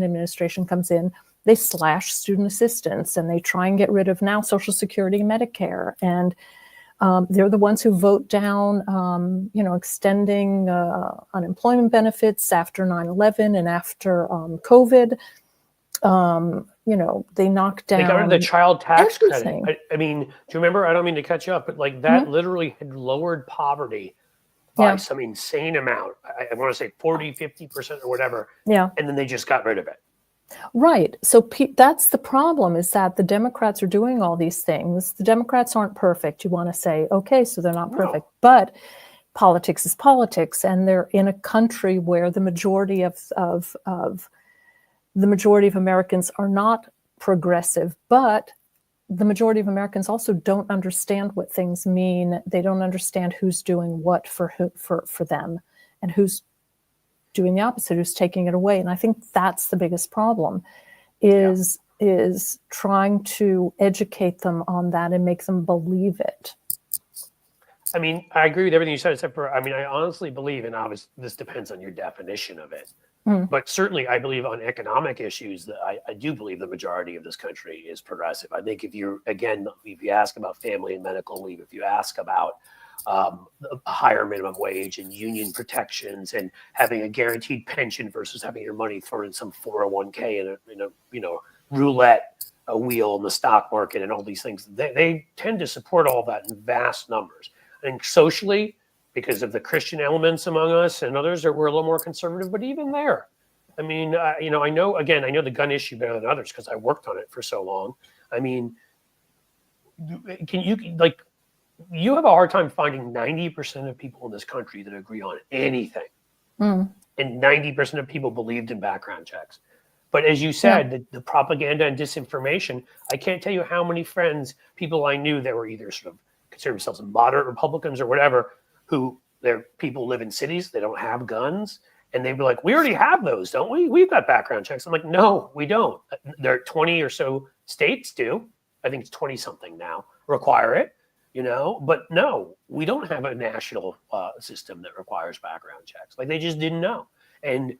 administration comes in, they slash student assistance, and they try and get rid of now Social Security and Medicare. And they're the ones who vote down, extending unemployment benefits after 9/11 and after COVID. They knocked down. They got rid of the child tax everything. credit. I mean, do you remember? I don't mean to catch you up, but like that literally had lowered poverty by some insane amount. I want to say 40, 50% or whatever. Yeah. And then they just got rid of it. Right. So that's the problem, is that the Democrats are doing all these things. The Democrats aren't perfect. You want to say, okay, so they're not perfect, but politics is politics. And they're in a country where the majority of Americans are not progressive, but the majority of Americans also don't understand what things mean. They don't understand who's doing what for them, and who's doing the opposite, who's taking it away. And I think that's the biggest problem, is trying to educate them on that and make them believe it. I mean, I agree with everything you said, except for, I honestly believe, and obviously this depends on your definition of it, but certainly I believe on economic issues that I do believe the majority of this country is progressive. I think if you ask about family and medical leave, if you ask about a higher minimum wage and union protections and having a guaranteed pension versus having your money thrown in some 401k in a roulette wheel in the stock market and all these things, they tend to support all that in vast numbers. I think socially, because of the Christian elements among us and others, we're a little more conservative, but even there, I mean, I know the gun issue better than others because I worked on it for so long. I mean, you have a hard time finding 90% of people in this country that agree on anything. And 90% of people believed in background checks. But as you said, the propaganda and disinformation, I can't tell you how many people I knew that were either sort of consider themselves moderate Republicans or whatever, who their people live in cities, they don't have guns. And they'd be like, we already have those, don't we? We've got background checks. I'm like, no, we don't. There are 20 or so states do. I think it's 20 something now require it. But no, we don't have a national system that requires background checks. Like, they just didn't know. And,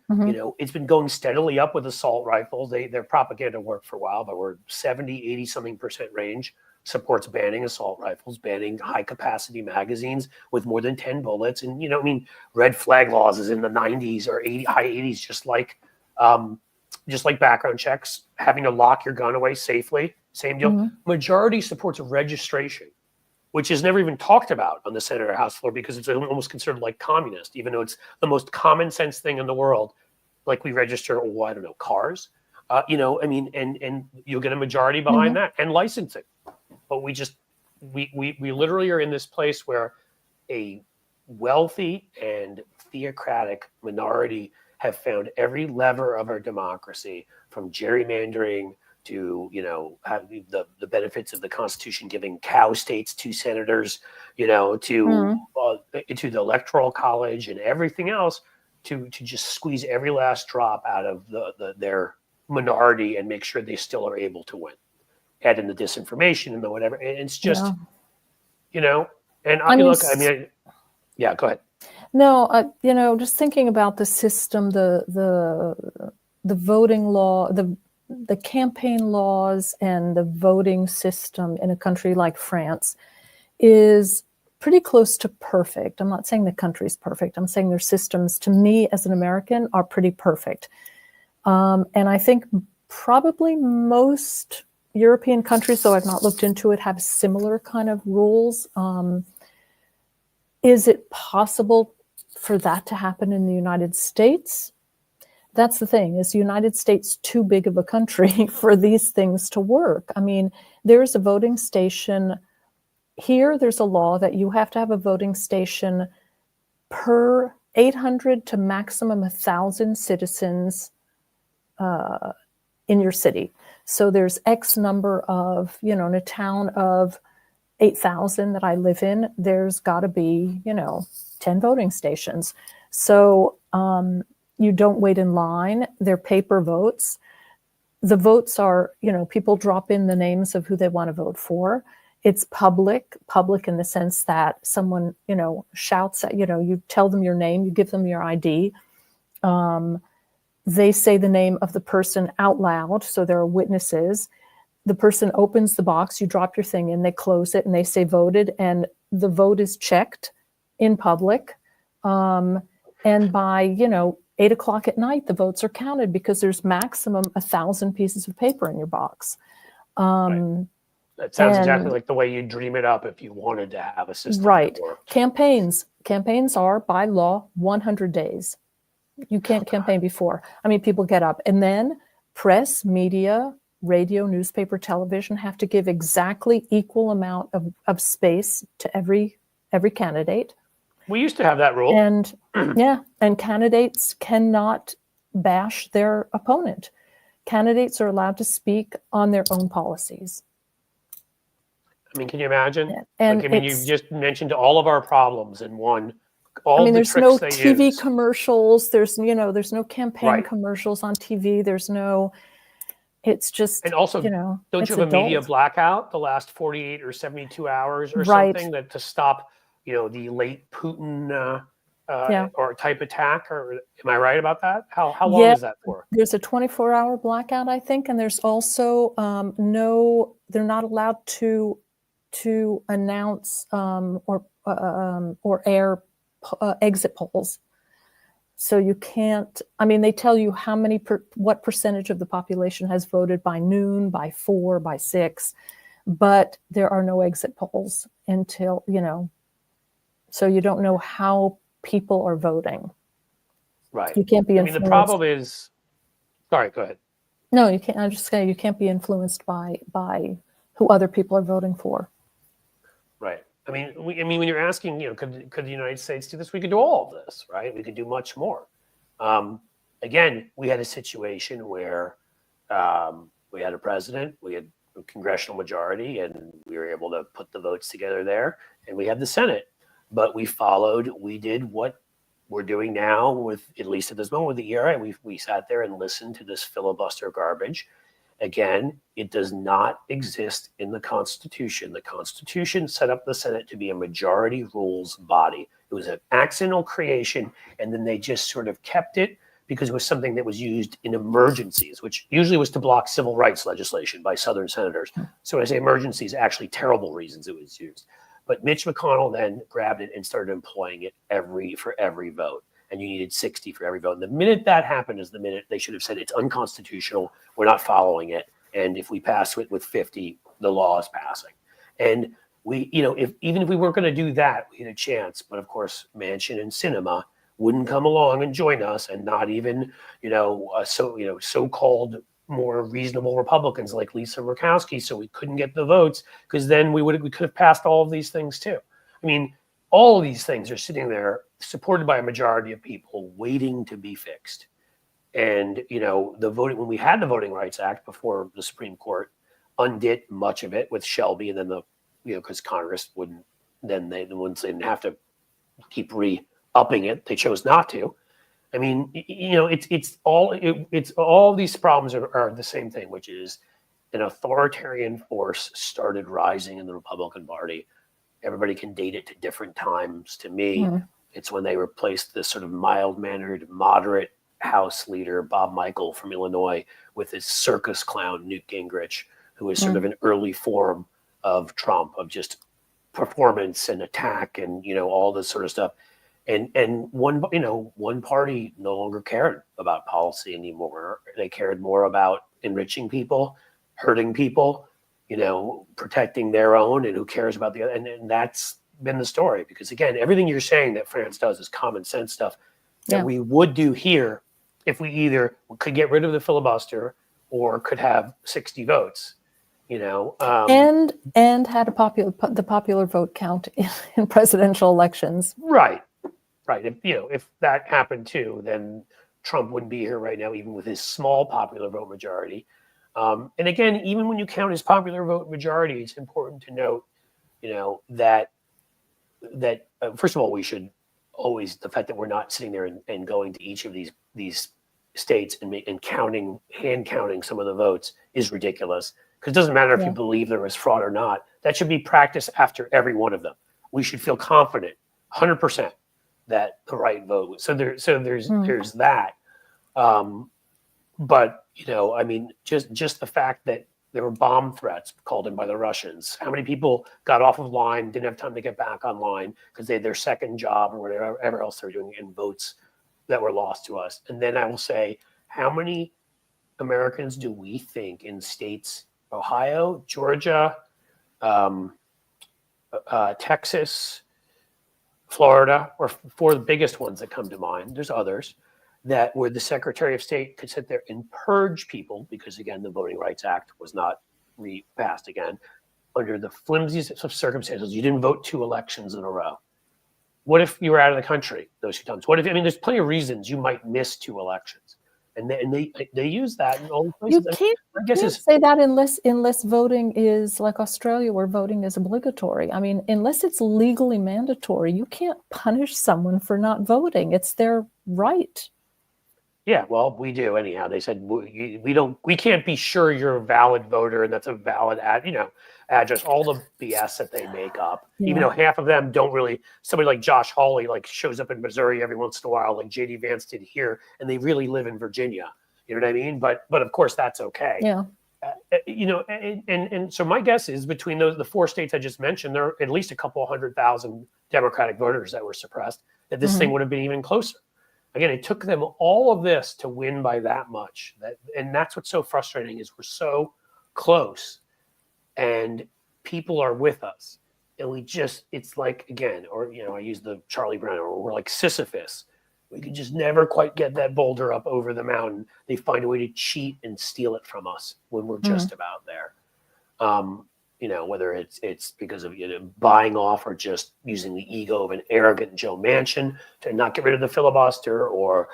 it's been going steadily up with assault rifles. Their propaganda worked for a while, but we're 70, 80 something % range supports banning assault rifles, banning high capacity magazines with more than 10 bullets. And, red flag laws is in the 90s or high 80s, just like background checks, having to lock your gun away safely. Same deal. Majority supports registration, which is never even talked about on the Senate or House floor because it's almost considered like communist, even though it's the most common sense thing in the world. Like, we register, cars, and you'll get a majority behind that, and licensing. But we literally are in this place where a wealthy and theocratic minority have found every lever of our democracy, from gerrymandering to having the benefits of the Constitution giving cow states 2 senators, to the Electoral College and everything else, to just squeeze every last drop out of their minority and make sure they still are able to win. Add in the disinformation and the whatever, and it's just And go ahead. No, just thinking about the system, the voting law, the campaign laws and the voting system in a country like France is pretty close to perfect. I'm not saying the country's perfect. I'm saying their systems, to me as an American, are pretty perfect. And I think probably most European countries, though I've not looked into it, have similar kind of rules. Is it possible for that to happen in the United States? That's the thing. Is the United States too big of a country for these things to work? I mean, there's a voting station here. There's a law that you have to have a voting station per 800 to maximum 1,000 citizens in your city. So there's X number of, in a town of 8,000 that I live in, there's got to be, 10 voting stations. So you don't wait in line. They're paper votes. The votes are, people drop in the names of who they want to vote for. It's public in the sense that someone, shouts at, you tell them your name, you give them your ID. They say the name of the person out loud, so there are witnesses. The person opens the box, you drop your thing in, they close it, and they say voted, and the vote is checked in public. And by, 8 o'clock at night, the votes are counted because there's maximum 1,000 pieces of paper in your box. Right. That sounds exactly like the way you dream it up if you wanted to have a system. Right. Campaigns are by law 100 days. You can't campaign before. I mean, people get up, and then press, media, radio, newspaper, television have to give exactly equal amount of space to every candidate. We used to have that rule. And and candidates cannot bash their opponent. Candidates are allowed to speak on their own policies. I mean, can you imagine? Yeah. And you've just mentioned all of our problems in one. There's no TV commercials. There's no campaign commercials on TV. There's no. It's just. And also, don't you have a media blackout the last 48 or 72 hours or something to stop, the late Putin or type attack? Or am I right about that? How long is that for? There's a 24-hour blackout, I think, and there's also they're not allowed to announce or air exit polls. So you can't, they tell you what percentage of the population has voted by noon, by 4, by 6, but there are no exit polls until, so you don't know how people are voting. Right. You can't be influenced. The problem is, sorry, go ahead. No, you can't. I'm just saying you can't be influenced by who other people are voting for. Right. When you're asking, could the United States do this? We could do all of this, right? We could do much more. Again, we had a situation where we had a president, we had a congressional majority, and we were able to put the votes together there, and we had the Senate. But we did what we're doing now with, at least at this moment with the ERA. We sat there and listened to this filibuster garbage. Again, it does not exist in the Constitution. The Constitution set up the Senate to be a majority rules body. It was an accidental creation, and then they just sort of kept it because it was something that was used in emergencies, which usually was to block civil rights legislation by Southern senators. So when I say emergencies, actually terrible reasons it was used. But Mitch McConnell then grabbed it and started employing it for every vote. And you needed 60 for every vote. And the minute that happened is the minute they should have said it's unconstitutional, we're not following it. And if we pass it with 50, the law is passing. And we, even if we weren't going to do that, we had a chance. But of course, Manchin and Sinema wouldn't come along and join us, and not even, so-called more reasonable Republicans like Lisa Murkowski. So we couldn't get the votes, because then we could have passed all of these things too. All of these things are sitting there supported by a majority of people waiting to be fixed. And, when we had the Voting Rights Act before the Supreme Court undid much of it with Shelby, and then because Congress they didn't have to keep re-upping it. They chose not to. It's all these problems are the same thing, which is an authoritarian force started rising in the Republican Party. Everybody can date it to different times. To me, it's when they replaced this sort of mild-mannered, moderate House leader, Bob Michel from Illinois, with his circus clown, Newt Gingrich, who is sort of an early form of Trump, of just performance and attack and, all this sort of stuff. And one party no longer cared about policy anymore. They cared more about enriching people, hurting people, protecting their own, and who cares about the other. And that's been the story, because again, everything you're saying that France does is common sense stuff that we would do here if we either could get rid of the filibuster or could have 60 votes, and had the popular vote count in presidential elections. Right. right. If that happened too, then Trump wouldn't be here right now, even with his small popular vote majority. And again, even when you count his popular vote majority, it's important to note, that first of all, we should always, the fact that we're not sitting there and going to each of these states and hand counting some of the votes is ridiculous, because it doesn't matter if you believe there was fraud or not. That should be practiced after every one of them. We should feel confident 100% that the right vote. So there's that. But just the fact that there were bomb threats called in by the Russians. How many people got off of line, didn't have time to get back online because they had their second job or whatever else they were doing, in votes that were lost to us? And then I will say, how many Americans do we think in states, Ohio, Georgia, Texas, Florida, or four of the biggest ones that come to mind? There's others that where the Secretary of State could sit there and purge people, because again, the Voting Rights Act was not repassed again, under the flimsiest of circumstances. You didn't vote 2 elections in a row. What if you were out of the country those 2 times? What if, there's plenty of reasons you might miss 2 elections. And they use that in all places. You can't say that unless voting is like Australia, where voting is obligatory. Unless it's legally mandatory, you can't punish someone for not voting. It's their right. Yeah, well, we do anyhow. They said we can't be sure you're a valid voter and that's a valid address. All the BS that they make up, even though half of them don't really. Somebody like Josh Hawley shows up in Missouri every once in a while, like JD Vance did here, and they really live in Virginia. You know what I mean? But of course that's okay. Yeah. And so my guess is between the 4 states I just mentioned, there are at least a couple 100,000 Democratic voters that were suppressed. That this thing would have been even closer. Again, it took them all of this to win by that much. And that's what's so frustrating, is we're so close and people are with us. And it's like, again, or, I use the Charlie Brown, or we're like Sisyphus. We could just never quite get that boulder up over the mountain. They find a way to cheat and steal it from us when we're just about there. Whether it's because of buying off, or just using the ego of an arrogant Joe Manchin to not get rid of the filibuster, or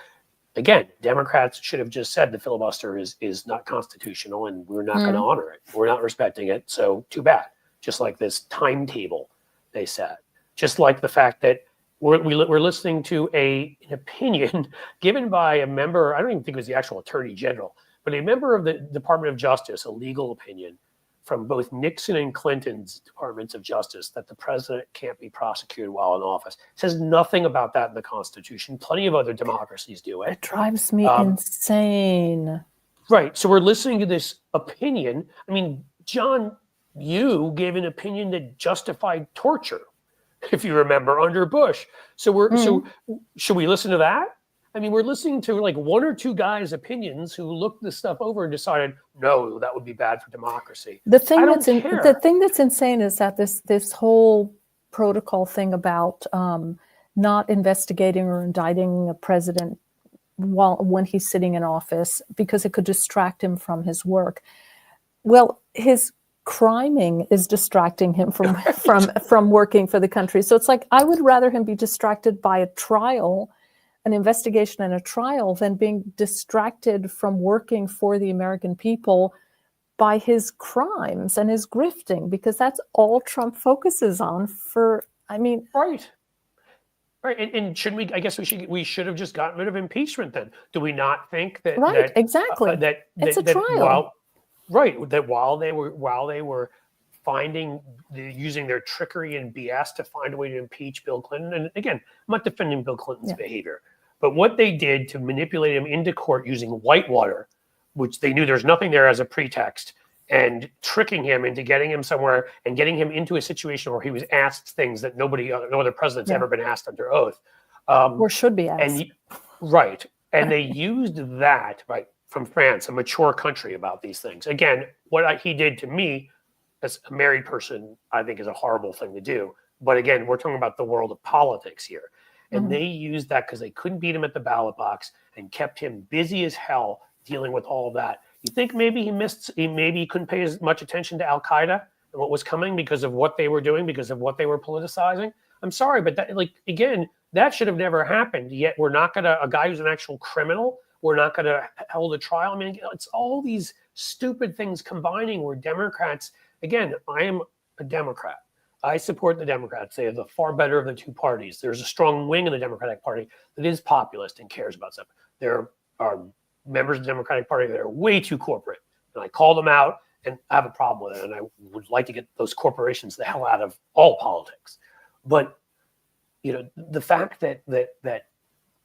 again, Democrats should have just said the filibuster is not constitutional and we're not going to honor it. We're not respecting it. So too bad. Just like this timetable they set. Just like the fact that we're listening to an opinion given by a member. I don't even think it was the actual Attorney General, but a member of the Department of Justice, a legal opinion from both Nixon and Clinton's Departments of Justice, that the president can't be prosecuted while in office. It says nothing about that in the Constitution. Plenty of other democracies do it. It drives me insane. Right. So we're listening to this opinion. John Yoo gave an opinion that justified torture, if you remember, under Bush. So so should we listen to that? We're listening to like 1 or 2 guys' opinions who looked this stuff over and decided, no, that would be bad for democracy. The thing that's insane is that this whole protocol thing about not investigating or indicting a president when he's sitting in office because it could distract him from his work. Well, his criming is distracting him from working for the country. So it's like, I would rather him be distracted by a trial, an investigation and a trial, than being distracted from working for the American people by his crimes and his grifting, because that's all Trump focuses on Right. And shouldn't we, I guess we should have just gotten rid of impeachment then. Do we not think that? Right, exactly. It's a trial. While they were using their trickery and BS to find a way to impeach Bill Clinton. And again, I'm not defending Bill Clinton's behavior, but what they did to manipulate him into court using whitewater, which they knew there's nothing there as a pretext, and tricking him into getting him somewhere and getting him into a situation where he was asked things that no other president's ever been asked under oath. Or should be asked. And they used that, from France, a mature country, about these things. Again, what he did to me as a married person, I think, is a horrible thing to do. But again, we're talking about the world of politics here. And they used that because they couldn't beat him at the ballot box and kept him busy as hell dealing with all of that. You think maybe he couldn't pay as much attention to Al Qaeda and what was coming because of what they were doing, because of what they were politicizing? I'm sorry, but that, again, that should have never happened. Yet we're not going to, a guy who's an actual criminal, we're not going to hold a trial. I mean, it's all these stupid things combining where Democrats, again, I am a Democrat. I support the Democrats. They are the far better of the two parties. There's a strong wing in the Democratic Party that is populist and cares about stuff. There are members of the Democratic Party that are way too corporate. And I call them out, and I have a problem with it. And I would like to get those corporations the hell out of all politics. But, you know, the fact that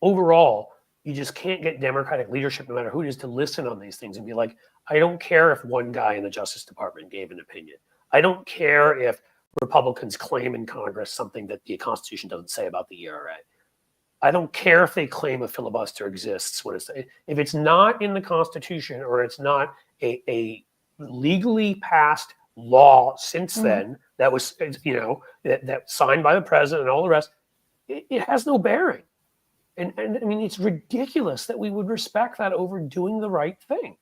overall, you just can't get Democratic leadership, no matter who it is, to listen on these things and be like, I don't care if one guy in the Justice Department gave an opinion. I don't care if Republicans claim in Congress something that the Constitution doesn't say about the ERA. I don't care if they claim a filibuster exists. If it's not in the Constitution, or it's not a legally passed law since then that was, you know, that signed by the president and all the rest, it has no bearing. And I mean, it's ridiculous that we would respect that over doing the right thing.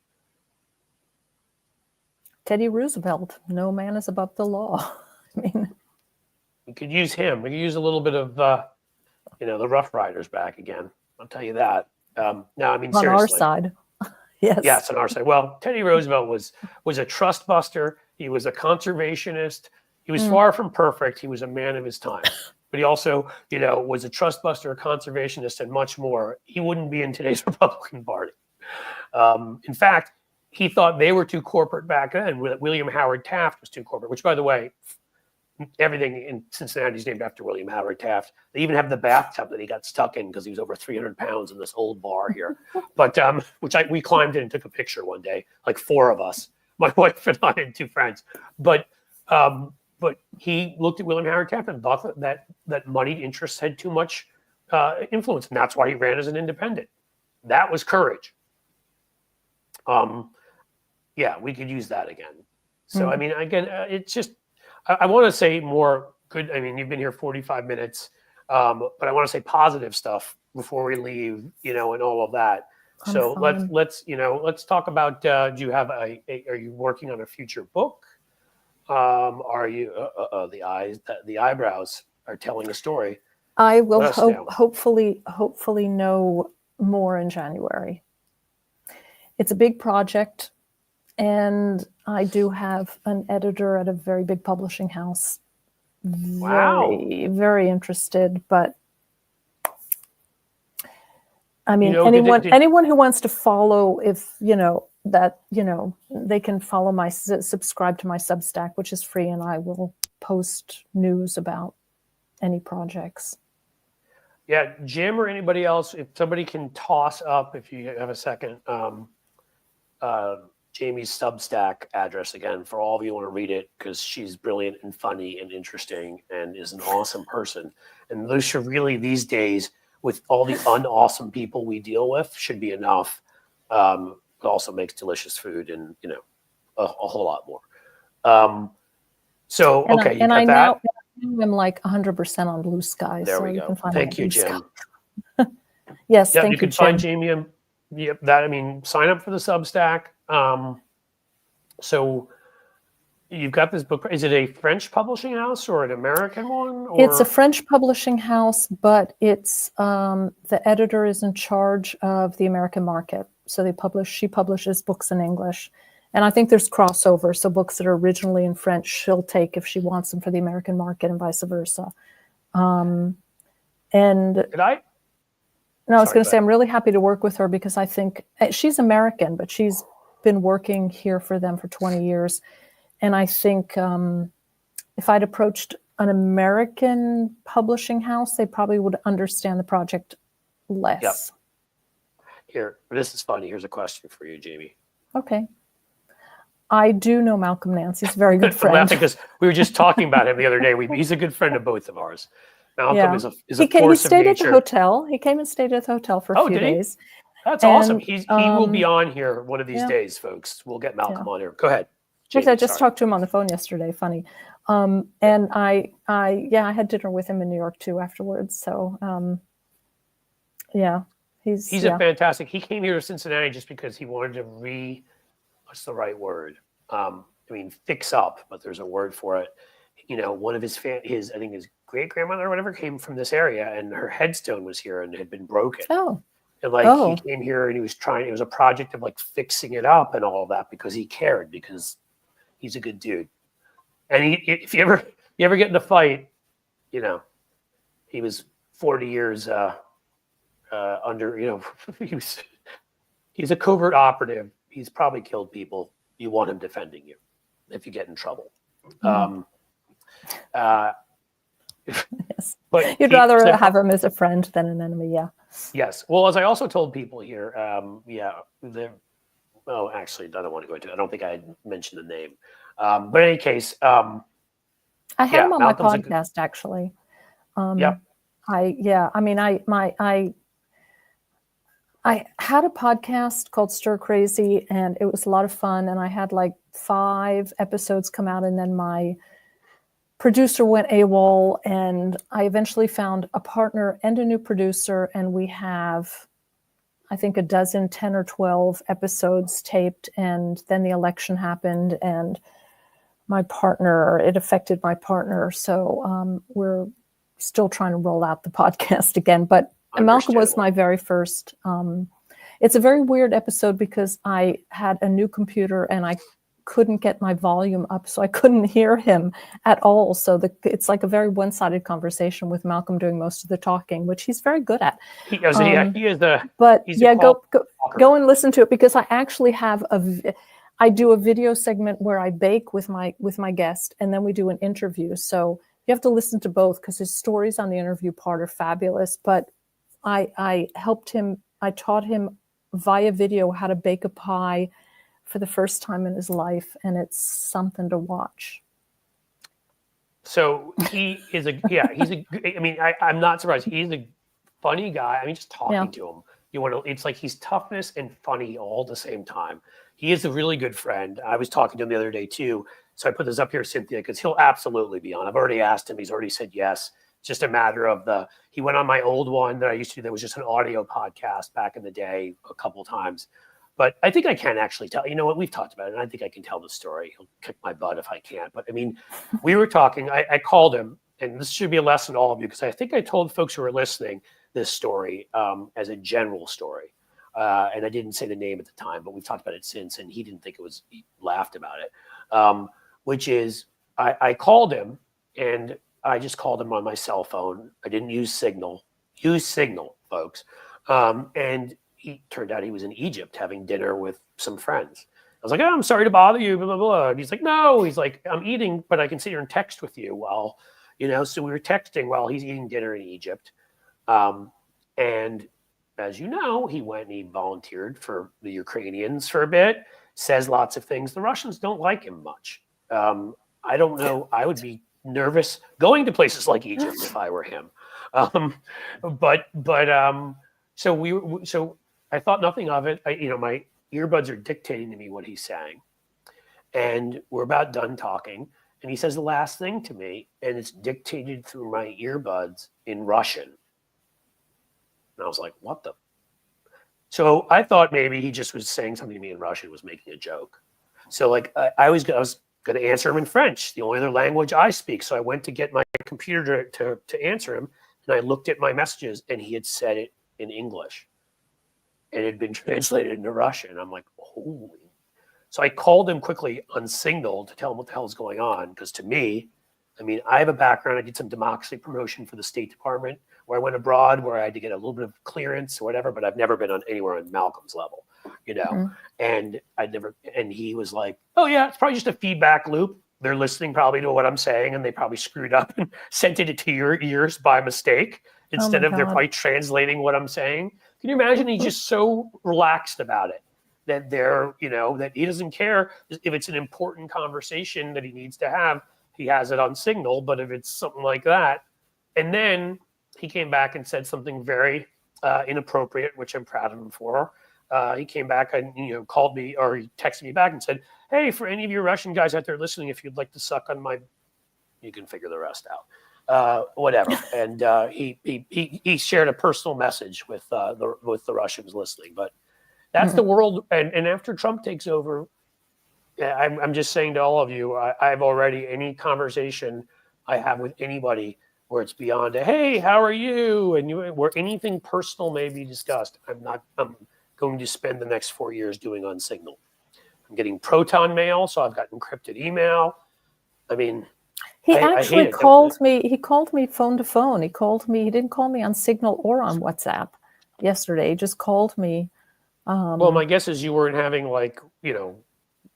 Teddy Roosevelt, no man is above the law. I mean, we could use him. We could use a little bit of, you know, the Rough Riders back again. I'll tell you that. No, I mean, on seriously. our side. Yes. Yes, on our side. Well, Teddy Roosevelt was a trust buster. He was a conservationist. He was far from perfect. He was a man of his time. But he also, you know, was a trust buster, a conservationist, and much more. He wouldn't be in today's Republican Party. In fact, he thought they were too corporate back then. William Howard Taft was too corporate, which, by the way, everything in Cincinnati is named after William Howard Taft. They even have the bathtub that he got stuck in because he was over 300 pounds in this old bar here. But we climbed in and took a picture one day, like 4 of us, my wife and I and 2 friends. But he looked at William Howard Taft and thought that moneyed interests had too much influence, and that's why he ran as an independent. That was courage. Yeah, we could use that again. So I mean, again, it's just. I want to say more good. I mean, you've been here 45 minutes, but I want to say positive stuff before we leave, you know, and all of that. So let's talk about, do you have are you working on a future book? Are you, the eyebrows are telling a story. I will hopefully know more in January. It's a big project. And I do have an editor at a very big publishing house. Very, very interested. But I mean, anyone who wants to follow, if you know that, you know, they can follow subscribe to my Substack, which is free, and I will post news about any projects. Yeah, Jim or anybody else, if somebody can toss up, if you have a second. Jamie's Substack address again for all of you who want to read it, because she's brilliant and funny and interesting and is an awesome person. And those should really, these days, with all the unawesome people we deal with, should be enough. It also makes delicious food and, you know, a whole lot more. So, and okay. I now am like 100% on Blue Sky. There so we you go. can find Thank you, Jim. Yes, yeah, thank you can Jim. find Jamie and I mean, sign up for the Substack. So you've got this book. Is it a French publishing house or an American one? Or? It's a French publishing house, but it's the editor is in charge of the American market. So she publishes books in English. And I think there's crossover. So books that are originally in French, she'll take if she wants them for the American market and vice versa. I was going to say, I'm really happy to work with her because I think she's American, but she's been working here for them for 20 years. And I think if I'd approached an American publishing house, they probably would understand the project less. Yep. Here, this is funny. Here's a question for you, Jamie. Okay. I do know Malcolm Nance. He's a very good friend. I'm laughing because we were just talking about him the other day. He's a good friend of both of ours. Malcolm is a force of nature. He stayed at the hotel. He came and stayed at the hotel for a few days. That's awesome. He will be on here one of these days, folks. We'll get Malcolm on here. Go ahead. Jamie, I just talked to him on the phone yesterday. Funny. And I had dinner with him in New York too afterwards. So he's a fantastic. He came here to Cincinnati just because he wanted to what's the right word? Fix up, but there's a word for it. one of his I think his great grandmother or whatever came from this area, and her headstone was here and had been broken. Oh. And like he came here and he was trying. It was a project of like fixing it up and all of that because he cared, because he's a good dude. And if you ever get in a fight, he was 40 years under. He's a covert operative. He's probably killed people. You want him defending you if you get in trouble. Yes. But you'd rather have him as a friend than an enemy. Yeah. Yes. Well, as I also told people here, actually, I don't want to go into it. I don't think I mentioned the name. But in any case, I had him on my Malcolm's podcast, actually. Yeah. I had a podcast called Stir Crazy, and it was a lot of fun. And I had like 5 episodes come out, and then my producer went AWOL, and I eventually found a partner and a new producer, and we have, I think, 10 or 12 episodes taped. And then the election happened, and it affected my partner. So we're still trying to roll out the podcast again. But Malcolm was my very first. It's a very weird episode because I had a new computer and I couldn't get my volume up, so I couldn't hear him at all. So it's like a very one-sided conversation with Malcolm doing most of the talking, which he's very good at. He is the. But yeah, go and listen to it, because I actually have I do a video segment where I bake with my guest, and then we do an interview. So you have to listen to both, because his stories on the interview part are fabulous. But I helped him. I taught him via video how to bake a pie for the first time in his life, and it's something to watch. So he's I'm not surprised. He's a funny guy. I mean, just talking to him, it's like he's toughness and funny all at the same time. He is a really good friend. I was talking to him the other day too. So I put this up here, Cynthia, because he'll absolutely be on. I've already asked him. He's already said yes. It's just a matter of he went on my old one that I used to do that was just an audio podcast back in the day a couple times. But I think I can actually tell. You know what? We've talked about it, and I think I can tell the story. He'll kick my butt if I can't. But I mean, we were talking. I called him, and this should be a lesson to all of you, because I think I told folks who were listening this story as a general story. And I didn't say the name at the time, but we've talked about it since, and he didn't think it was. He laughed about it, which is I called him, and I just called him on my cell phone. I didn't use Signal. Use Signal, folks. And he turned out he was in Egypt having dinner with some friends. I was like, "Oh, I'm sorry to bother you, blah, blah, blah." And he's like, "No." He's like, "I'm eating, but I can sit here and text with you while, so we were texting while he's eating dinner in Egypt. And as you know, he went and he volunteered for the Ukrainians for a bit, says lots of things. The Russians don't like him much. I don't know. I would be nervous going to places like Egypt if I were him. So I thought nothing of it. My earbuds are dictating to me what he's saying, and we're about done talking. And he says the last thing to me, and it's dictated through my earbuds in Russian. And I was like, "What the?" So I thought maybe he just was saying something to me in Russian, was making a joke. So like I was going to answer him in French, the only other language I speak. So I went to get my computer to answer him, and I looked at my messages, and he had said it in English. And it had been translated into Russian. I'm like, holy. So I called him quickly on Signal to tell him what the hell is going on. Because to me, I have a background. I did some democracy promotion for the State Department, where I went abroad, where I had to get a little bit of clearance or whatever, but I've never been anywhere on Malcolm's level, And and he was like, "Oh yeah, it's probably just a feedback loop. They're listening probably to what I'm saying, and they probably screwed up and sent it to your ears by mistake instead of they're probably translating what I'm saying." Can you imagine? He's just so relaxed about it that that he doesn't care if it's an important conversation that he needs to have. He has it on Signal, but if it's something like that, and then he came back and said something very inappropriate, which I'm proud of him for. He came back and called me, or he texted me back and said, "Hey, for any of you Russian guys out there listening, if you'd like to suck on my," you can figure the rest out. Whatever. And he shared a personal message with the Russians listening. But that's the world. And after Trump takes over, Yeah, I'm just saying to all of you, I've already, any conversation I have with anybody where it's beyond a, hey, how are you? And where anything personal may be discussed, I'm going to spend the next 4 years doing on Signal. I'm getting Proton mail, so I've got encrypted email. I mean, He I actually hate it. called me. He called me phone to phone. He called me. He didn't call me on Signal or on WhatsApp yesterday. He just called me. Well, my guess is you weren't having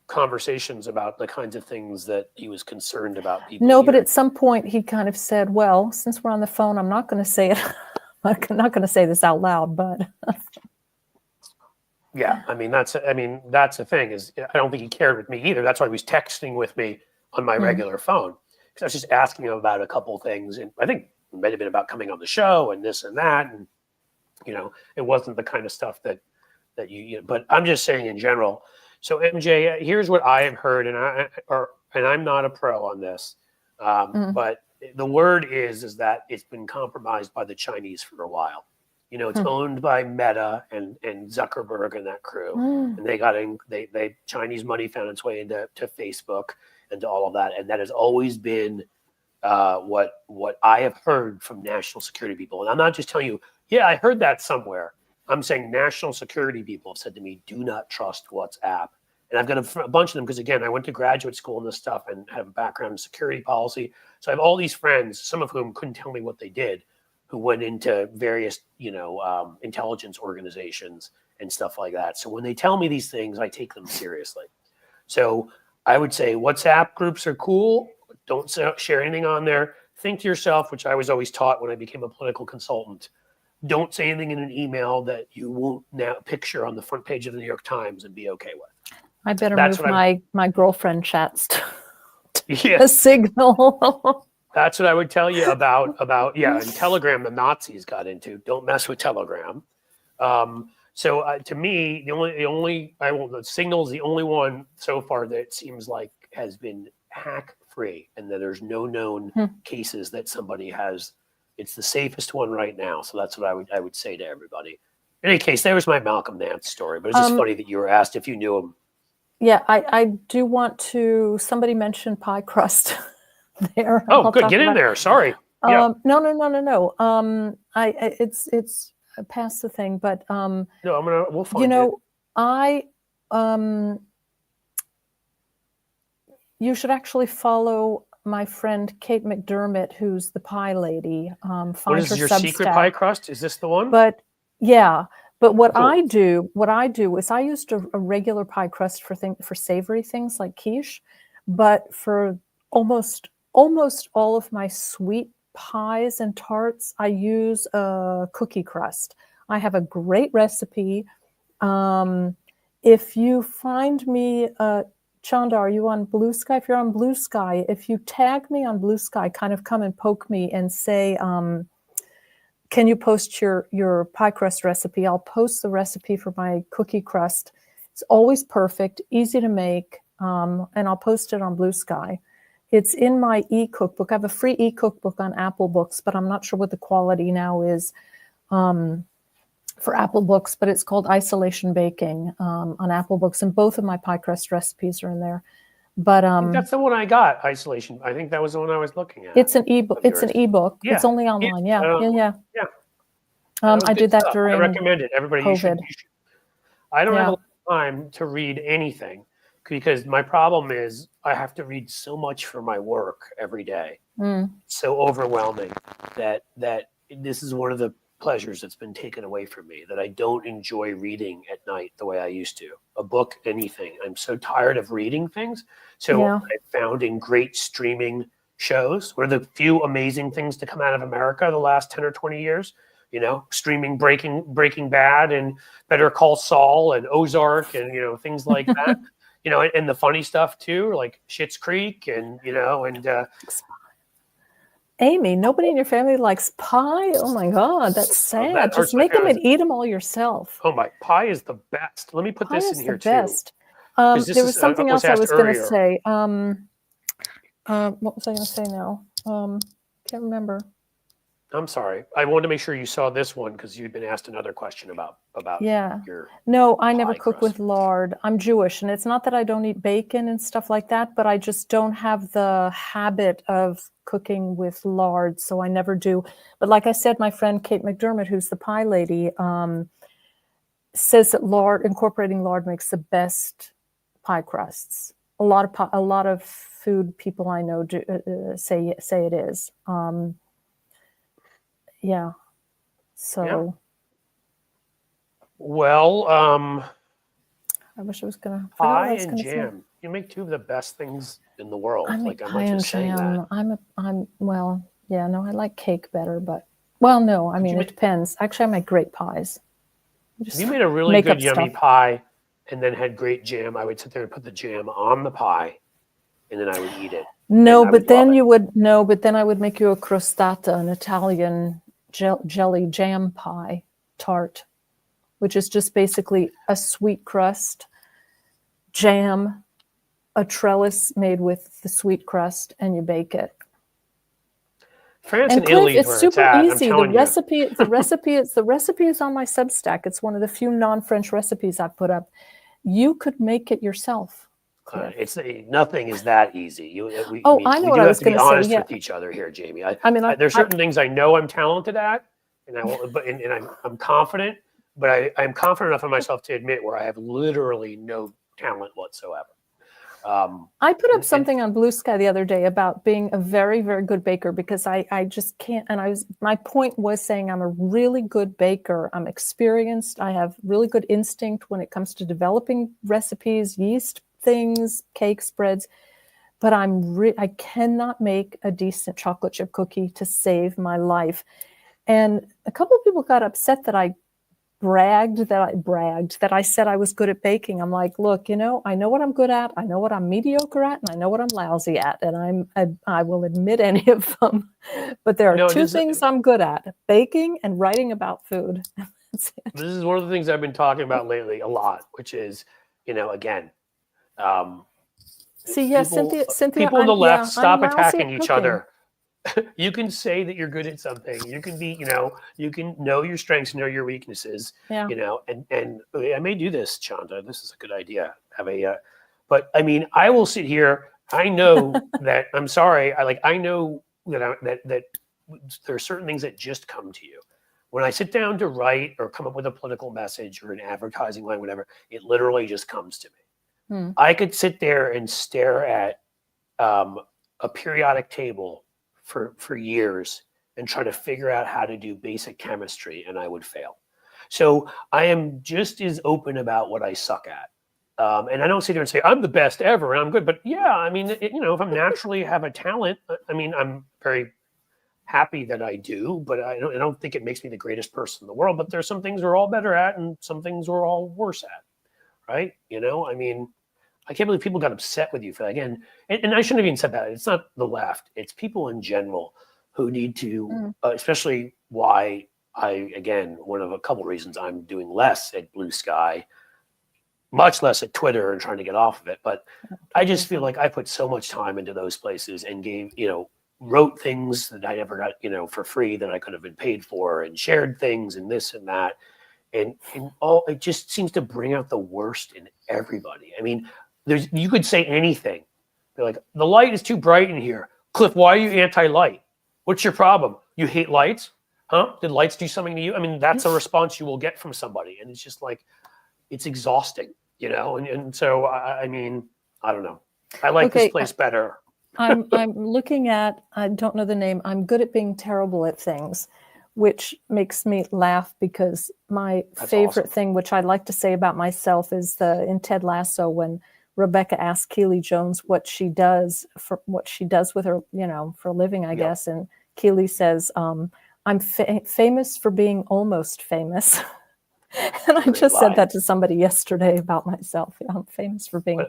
conversations about the kinds of things that he was concerned about people. No, but hearing. at some point he kind of said, "Well, since we're on the phone, I'm not going to say it. I'm not going to say this out loud." But yeah, I mean that's the thing is I don't think he cared with me either. That's why he was texting with me on my regular phone because I was just asking him about a couple things, and I think it might have been about coming on the show and this and that, and it wasn't the kind of stuff that you. But I'm just saying in general. So MJ, here's what I have heard, and I'm not a pro on this, but the word is that it's been compromised by the Chinese for a while. It's owned by Meta and Zuckerberg and that crew, and they Chinese money found its way into Facebook and to all of that, and that has always been what I have heard from national security people. And I'm not just telling you, yeah, I heard that somewhere. I'm saying national security people have said to me, do not trust WhatsApp. And I've got a bunch of them because, again, I went to graduate school and this stuff and have a background in security policy. So I have all these friends, some of whom couldn't tell me what they did, who went into various, intelligence organizations and stuff like that. So when they tell me these things, I take them seriously. So I would say WhatsApp groups are cool. Don't share anything on there. Think to yourself, which I was always taught when I became a political consultant. Don't say anything in an email that you won't now picture on the front page of the New York Times and be okay with. I better move my girlfriend chats to a Signal. That's what I would tell you about and Telegram. The Nazis got into. Don't mess with Telegram. So to me, the Signal is the only one so far that it seems like has been hack free, and that there's no known cases that somebody has. It's the safest one right now. So that's what I would say to everybody. In any case, there was my Malcolm Nance story, but it's just funny that you were asked if you knew him. Yeah, I do want to. Somebody mentioned pie crust there. Oh, good. Get in there. Sorry. No. It's past the thing, but no, we'll find it. You should actually follow my friend Kate McDermott, who's the pie lady. What is your secret pie crust? Is this the one? But yeah, but what I do is I used a regular pie crust for savory things like quiche, but for almost all of my sweet pies and tarts, I use a cookie crust. I have a great recipe. If you find me, Chanda, are you on Blue Sky? If you're on Blue Sky, if you tag me on Blue Sky, kind of come and poke me and say, can you post your pie crust recipe? I'll post the recipe for my cookie crust. It's always perfect, easy to make, and I'll post it on Blue Sky. It's in my e-cookbook. I have a free e-cookbook on Apple Books, but I'm not sure what the quality now is for Apple Books, but it's called Isolation Baking on Apple Books, and both of my pie crust recipes are in there. But I think that's the one I got. Isolation. I think that was the one I was looking at. It's an ebook. It's an ebook. Yeah. It's only online. Yeah. I did that during. I recommend it. Everybody, COVID. you should. I don't have a lot of time to read anything because my problem is I have to read so much for my work every day. It's so overwhelming that this is one of the pleasures that's been taken away from me, that I don't enjoy reading at night the way I used to. A book, anything. I'm so tired of reading things. So I found in great streaming shows, one of the few amazing things to come out of America the last 10 or 20 years, streaming Breaking Bad and Better Call Saul and Ozark and, things like that, and the funny stuff too, like Schitt's Creek and. Amy, nobody in your family likes pie? Oh my God, that's sad. Just make them and eat them all yourself. Oh my, pie is the best. Let me put this in here too. Best. There was something else I was going to say. What was I going to say now? Can't remember. I'm sorry. I wanted to make sure you saw this one because you'd been asked another question about Yeah. your No, I never pie cook crust. with lard. I'm Jewish, and it's not that I don't eat bacon and stuff like that, but I just don't have the habit of cooking with lard, so I never do. But like I said, my friend Kate McDermott, who's the pie lady, says that incorporating lard makes the best pie crusts. A lot of food people I know say it is. Yeah. So. Yeah. Well, I wish I was gonna. pie and jam. You make two of the best things in the world. I make I'm pie not and just saying that. Yeah, no, I like cake better, but no, I mean it depends. Actually, I make great pies. If you made a really good yummy pie and then had great jam, I would sit there and put the jam on the pie, and then I would eat it. No, but then I would make you a crostata, an Italian jelly jam pie tart, which is just basically a sweet crust, jam, a trellis made with the sweet crust, and you bake it. France and Italy is where it's at. Easy. The recipe is on my Substack. It's one of the few non-French recipes I've put up. You could make it yourself. It's nothing is that easy. I know what I was going to say. We do have to be honest with each other here, Jamie. There's certain things I know I'm talented at, and I'm confident, but I'm confident enough in myself to admit where I have literally no talent whatsoever. I put up something on Blue Sky the other day about being a very, very good baker because I just can't. And my point was saying I'm a really good baker. I'm experienced. I have really good instinct when it comes to developing recipes, yeast things, cakes, breads. But I cannot make a decent chocolate chip cookie to save my life. And a couple of people got upset that I that I said I was good at baking. I'm like, look, I know what I'm good at. I know what I'm mediocre at, and I know what I'm lousy at. And I will admit any of them. But there are two things I'm good at: baking and writing about food. This is one of the things I've been talking about lately a lot, which is, again, Cynthia, people on the left, stop attacking each other. You can say that you're good at something. You can be, you can know your strengths, know your weaknesses, and I may do this, Chanda. This is a good idea. But I mean, I will sit here. I know that I'm sorry. I know that there are certain things that just come to you. When I sit down to write or come up with a political message or an advertising line, whatever, it literally just comes to me. I could sit there and stare at a periodic table for years and try to figure out how to do basic chemistry, and I would fail. So I am just as open about what I suck at. And I don't sit there and say, I'm the best ever and I'm good. But yeah, I mean, if I'm naturally have a talent, I mean, I'm very happy that I do, but I don't think it makes me the greatest person in the world. But there's some things we're all better at and some things we're all worse at, right? I mean, I can't believe people got upset with you for that. Again, and I shouldn't have even said that. It's not the left. It's people in general who need to, especially why one of a couple of reasons I'm doing less at Blue Sky, much less at Twitter and trying to get off of it. But I just feel like I put so much time into those places and wrote things that I never got, for free that I could have been paid for, and shared things and this and that. And it just seems to bring out the worst in everybody. I mean, you could say anything. They're like, the light is too bright in here. Cliff, why are you anti-light? What's your problem? You hate lights? Huh? Did lights do something to you? I mean, that's a response you will get from somebody. And it's just like, it's exhausting, And so, I mean, I don't know. I like this place better. I'm looking at, I don't know the name. I'm good at being terrible at things, which makes me laugh because my favorite thing, which I like to say about myself, is in Ted Lasso when Rebecca asks Keely Jones what she does with her, for a living, I guess. And Keely says, I'm famous for being almost famous. And I just said that to somebody yesterday about myself. I'm famous for being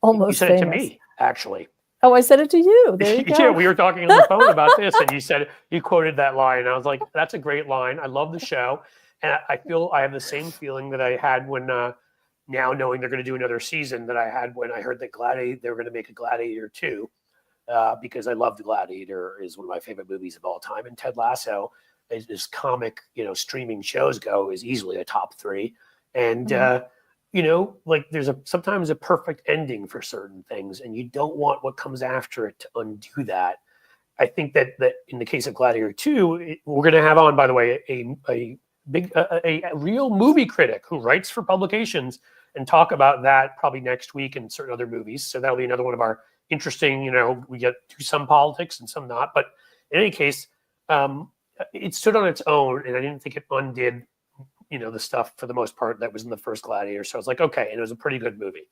almost famous. You said it to me, actually. Oh, I said it to you. There you go. Yeah, we were talking on the phone about this, and you quoted that line. And I was like, that's a great line. I love the show. And I feel I have the same feeling that I had when, now knowing they're going to do another season, that I had when I heard that they were going to make a Gladiator 2. because I love The Gladiator, is one of my favorite movies of all time, and Ted Lasso, as comic, streaming shows go, is easily a top 3. And like there's sometimes a perfect ending for certain things, and you don't want what comes after it to undo that. I think that in the case of Gladiator 2, we're going to have on, by the way, a real movie critic who writes for publications and talk about that probably next week and certain other movies. So that'll be another one of our interesting, we get to some politics and some not. But in any case, it stood on its own, and I didn't think it undid, the stuff for the most part that was in the first Gladiator. So I was like, okay, and it was a pretty good movie.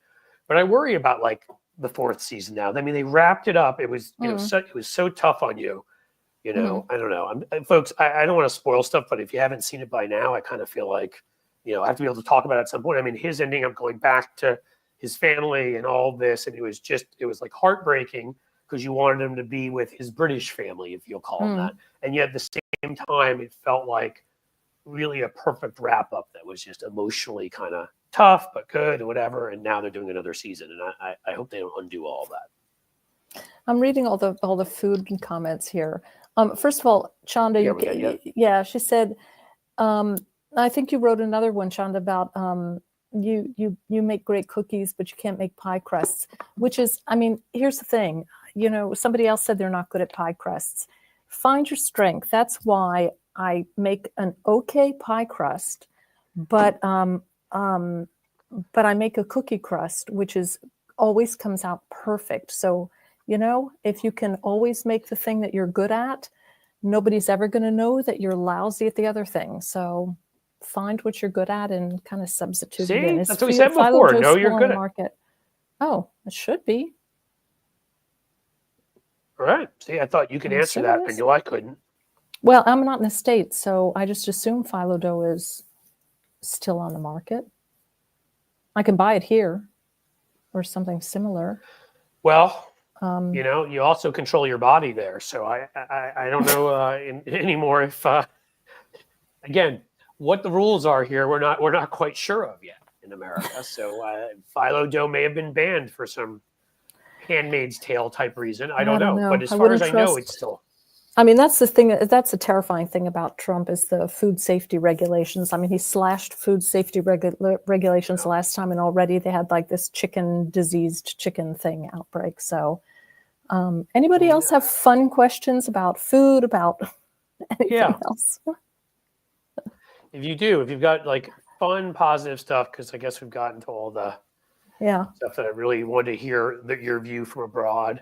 But I worry about like the 4th season now. I mean, they wrapped it up. It was, it was so tough on you. I don't know. Folks, I don't want to spoil stuff, but if you haven't seen it by now, I kind of feel like, I have to be able to talk about it at some point. I mean, his ending up going back to his family and all this, and it was like heartbreaking because you wanted him to be with his British family, if you'll call him that. And yet at the same time, it felt like really a perfect wrap up that was just emotionally kind of tough, but good and whatever. And now they're doing another season, and I hope they don't undo all that. I'm reading all the food comments here. First of all, Chanda, she said, I think you wrote another one, Chanda, about you make great cookies, but you can't make pie crusts, which is, I mean, here's the thing, somebody else said they're not good at pie crusts. Find your strength. That's why I make an okay pie crust, but I make a cookie crust, which always comes out perfect. So, if you can always make the thing that you're good at, nobody's ever going to know that you're lousy at the other thing. So find what you're good at and kind of substitute it in. That's what we said before. Know you're good at. Oh, it should be. All right. See, I thought you could answer that. I knew I couldn't. Well, I'm not in the States, so I just assume phyllo dough is still on the market. I can buy it here or something similar. Well, you also control your body there. So I don't know anymore if, again, what the rules are here, we're not quite sure of yet in America. So phyllo dough may have been banned for some Handmaid's Tale type reason. I don't know. But as far as I know, it's still. I mean, that's the thing. That's a terrifying thing about Trump is the food safety regulations. I mean, he slashed food safety regulations last time, and already they had like this diseased chicken thing outbreak. So anybody else have fun questions about food, about anything else? If you've got like fun, positive stuff, because I guess we've gotten to all the stuff that I really wanted to hear your view from abroad.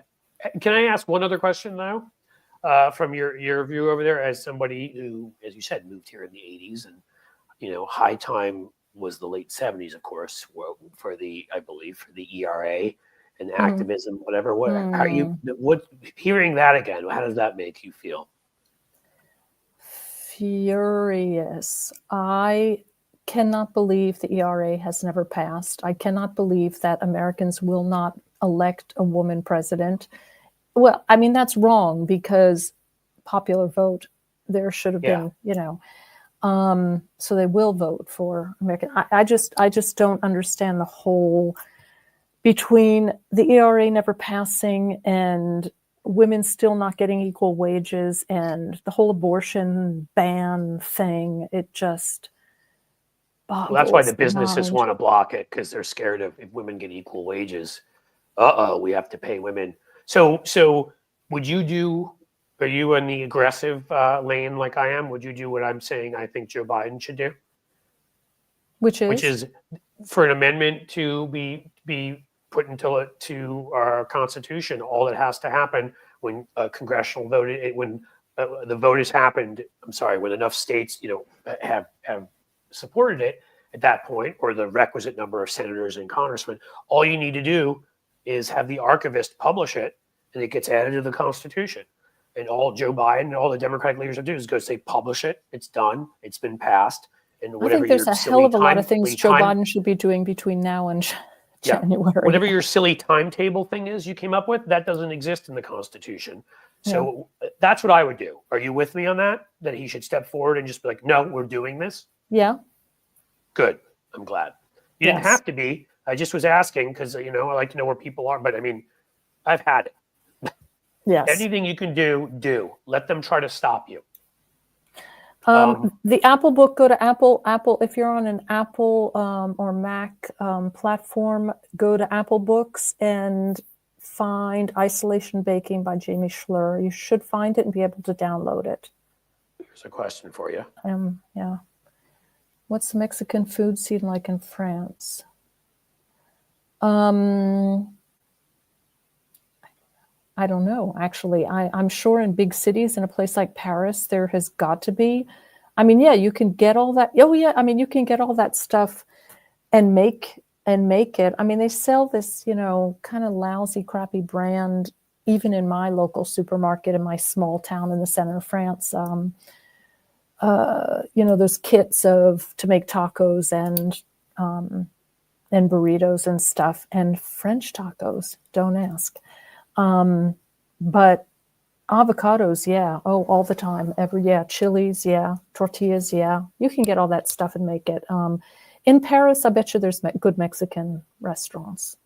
Can I ask one other question though? From your view over there, as somebody who, as you said, moved here in the 80s, and high time was the late 70s, of course, for the ERA and activism, whatever. What hearing that again? How does that make you feel? Furious. I cannot believe the ERA has never passed. I cannot believe that Americans will not elect a woman president. Well, I mean, that's wrong because popular vote, there should have been, so they will vote for American. I just don't understand the whole between the ERA never passing and women still not getting equal wages and the whole abortion ban thing. It just boggles that's why the businesses mind. want to block it, because they're scared of if women get equal wages. We have to pay women. So would you are you in the aggressive lane like I am? Would you do what I'm saying I think Joe Biden should do? Which is for an amendment to be put into our Constitution. All that has to happen when a congressional vote, when the vote has happened, when enough states, have supported it at that point, or the requisite number of senators and congressmen, all you need to do is have the archivist publish it, and it gets added to the Constitution. And all Joe Biden and all the Democratic leaders have to do is go say, publish it. It's done. It's been passed. And whatever I think there's a hell of a lot of things Joe Biden should be doing between now and January. Whatever your silly timetable thing is you came up with, that doesn't exist in the Constitution. So that's what I would do. Are you with me on that? That he should step forward and just be like, no, we're doing this? Yeah. Good. I'm glad. You didn't have to be. I just was asking because, I like to know where people are. But I mean, I've had it. Yes. Anything you can do. Let them try to stop you. The Apple book, go to Apple. If you're on an Apple or Mac platform, go to Apple Books and find Isolation Baking by Jamie Schlur. You should find it and be able to download it. Here's a question for you. Yeah. What's the Mexican food scene like in France? I don't know, actually. I'm sure in big cities, in a place like Paris, there has got to be. I mean, yeah, you can get all that. Oh, yeah. I mean, you can get all that stuff and make it. I mean, they sell this, kind of lousy, crappy brand, even in my local supermarket in my small town in the center of France. Those kits to make tacos and burritos and stuff, and French tacos, don't ask. But avocados, yeah. Oh, all the time. Chilies, yeah. Tortillas, yeah. You can get all that stuff and make it. In Paris, I bet you there's good Mexican restaurants.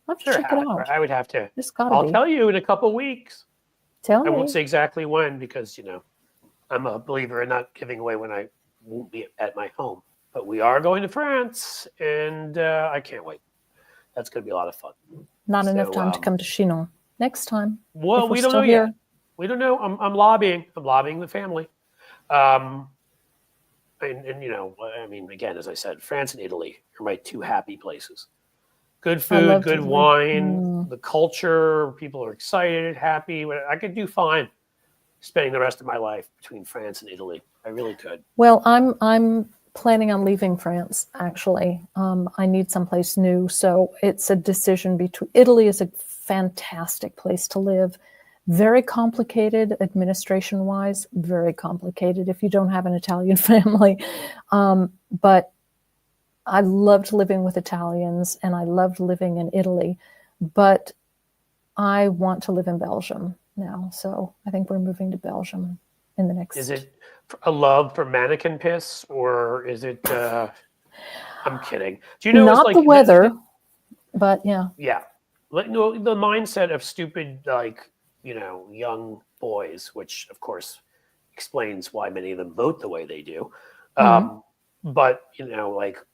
I'll have to check it out. I would have to. I'll tell you in a couple weeks. Tell me. I won't say exactly when because, I'm a believer in not giving away when I won't be at my home. But we are going to France, and I can't wait. That's going to be a lot of fun. Not enough time to come to Chinon. Next time. Well, we don't know yet. We don't know. I'm lobbying. I'm lobbying the family. I mean, again, as I said, France and Italy are my two happy places. Good food, good wine, the culture. People are excited, happy. I could do fine spending the rest of my life between France and Italy. I really could. Well, I'm planning on leaving France, actually. I need someplace new. So it's a decision between. Italy is a fantastic place to live. Very complicated administration-wise, very complicated if you don't have an Italian family. But I loved living with Italians and I loved living in Italy. But I want to live in Belgium now. So I think we're moving to Belgium in the next. Is it a love for mannequin piss or is it, I'm kidding. Do you know not the weather, but yeah. Yeah. The mindset of stupid, young boys, which of course explains why many of them vote the way they do. But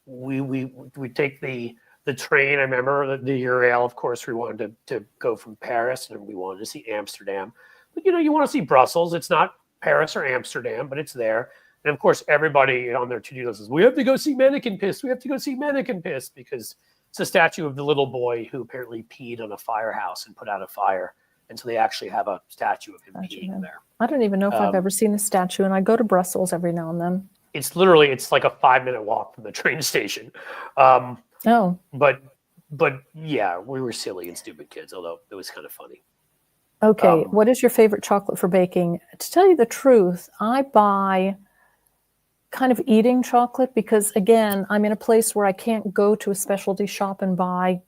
we take the train. I remember the Eurail. Of course, we wanted to go from Paris, and we wanted to see Amsterdam. But you want to see Brussels. It's not Paris or Amsterdam, but it's there. And of course, everybody on their to-do list says, "We have to go see Mannequin Piss. We have to go see Mannequin Piss," because it's a statue of the little boy who apparently peed on a firehouse and put out a fire. And so they actually have a statue of him peeing there. I don't even know if I've ever seen the statue, and I go to Brussels every now and then. It's like a 5-minute walk from the train station. But yeah, we were silly and stupid kids, although it was kind of funny. Okay, what is your favorite chocolate for baking? To tell you the truth, I buy kind of eating chocolate because, again, I'm in a place where I can't go to a specialty shop and buy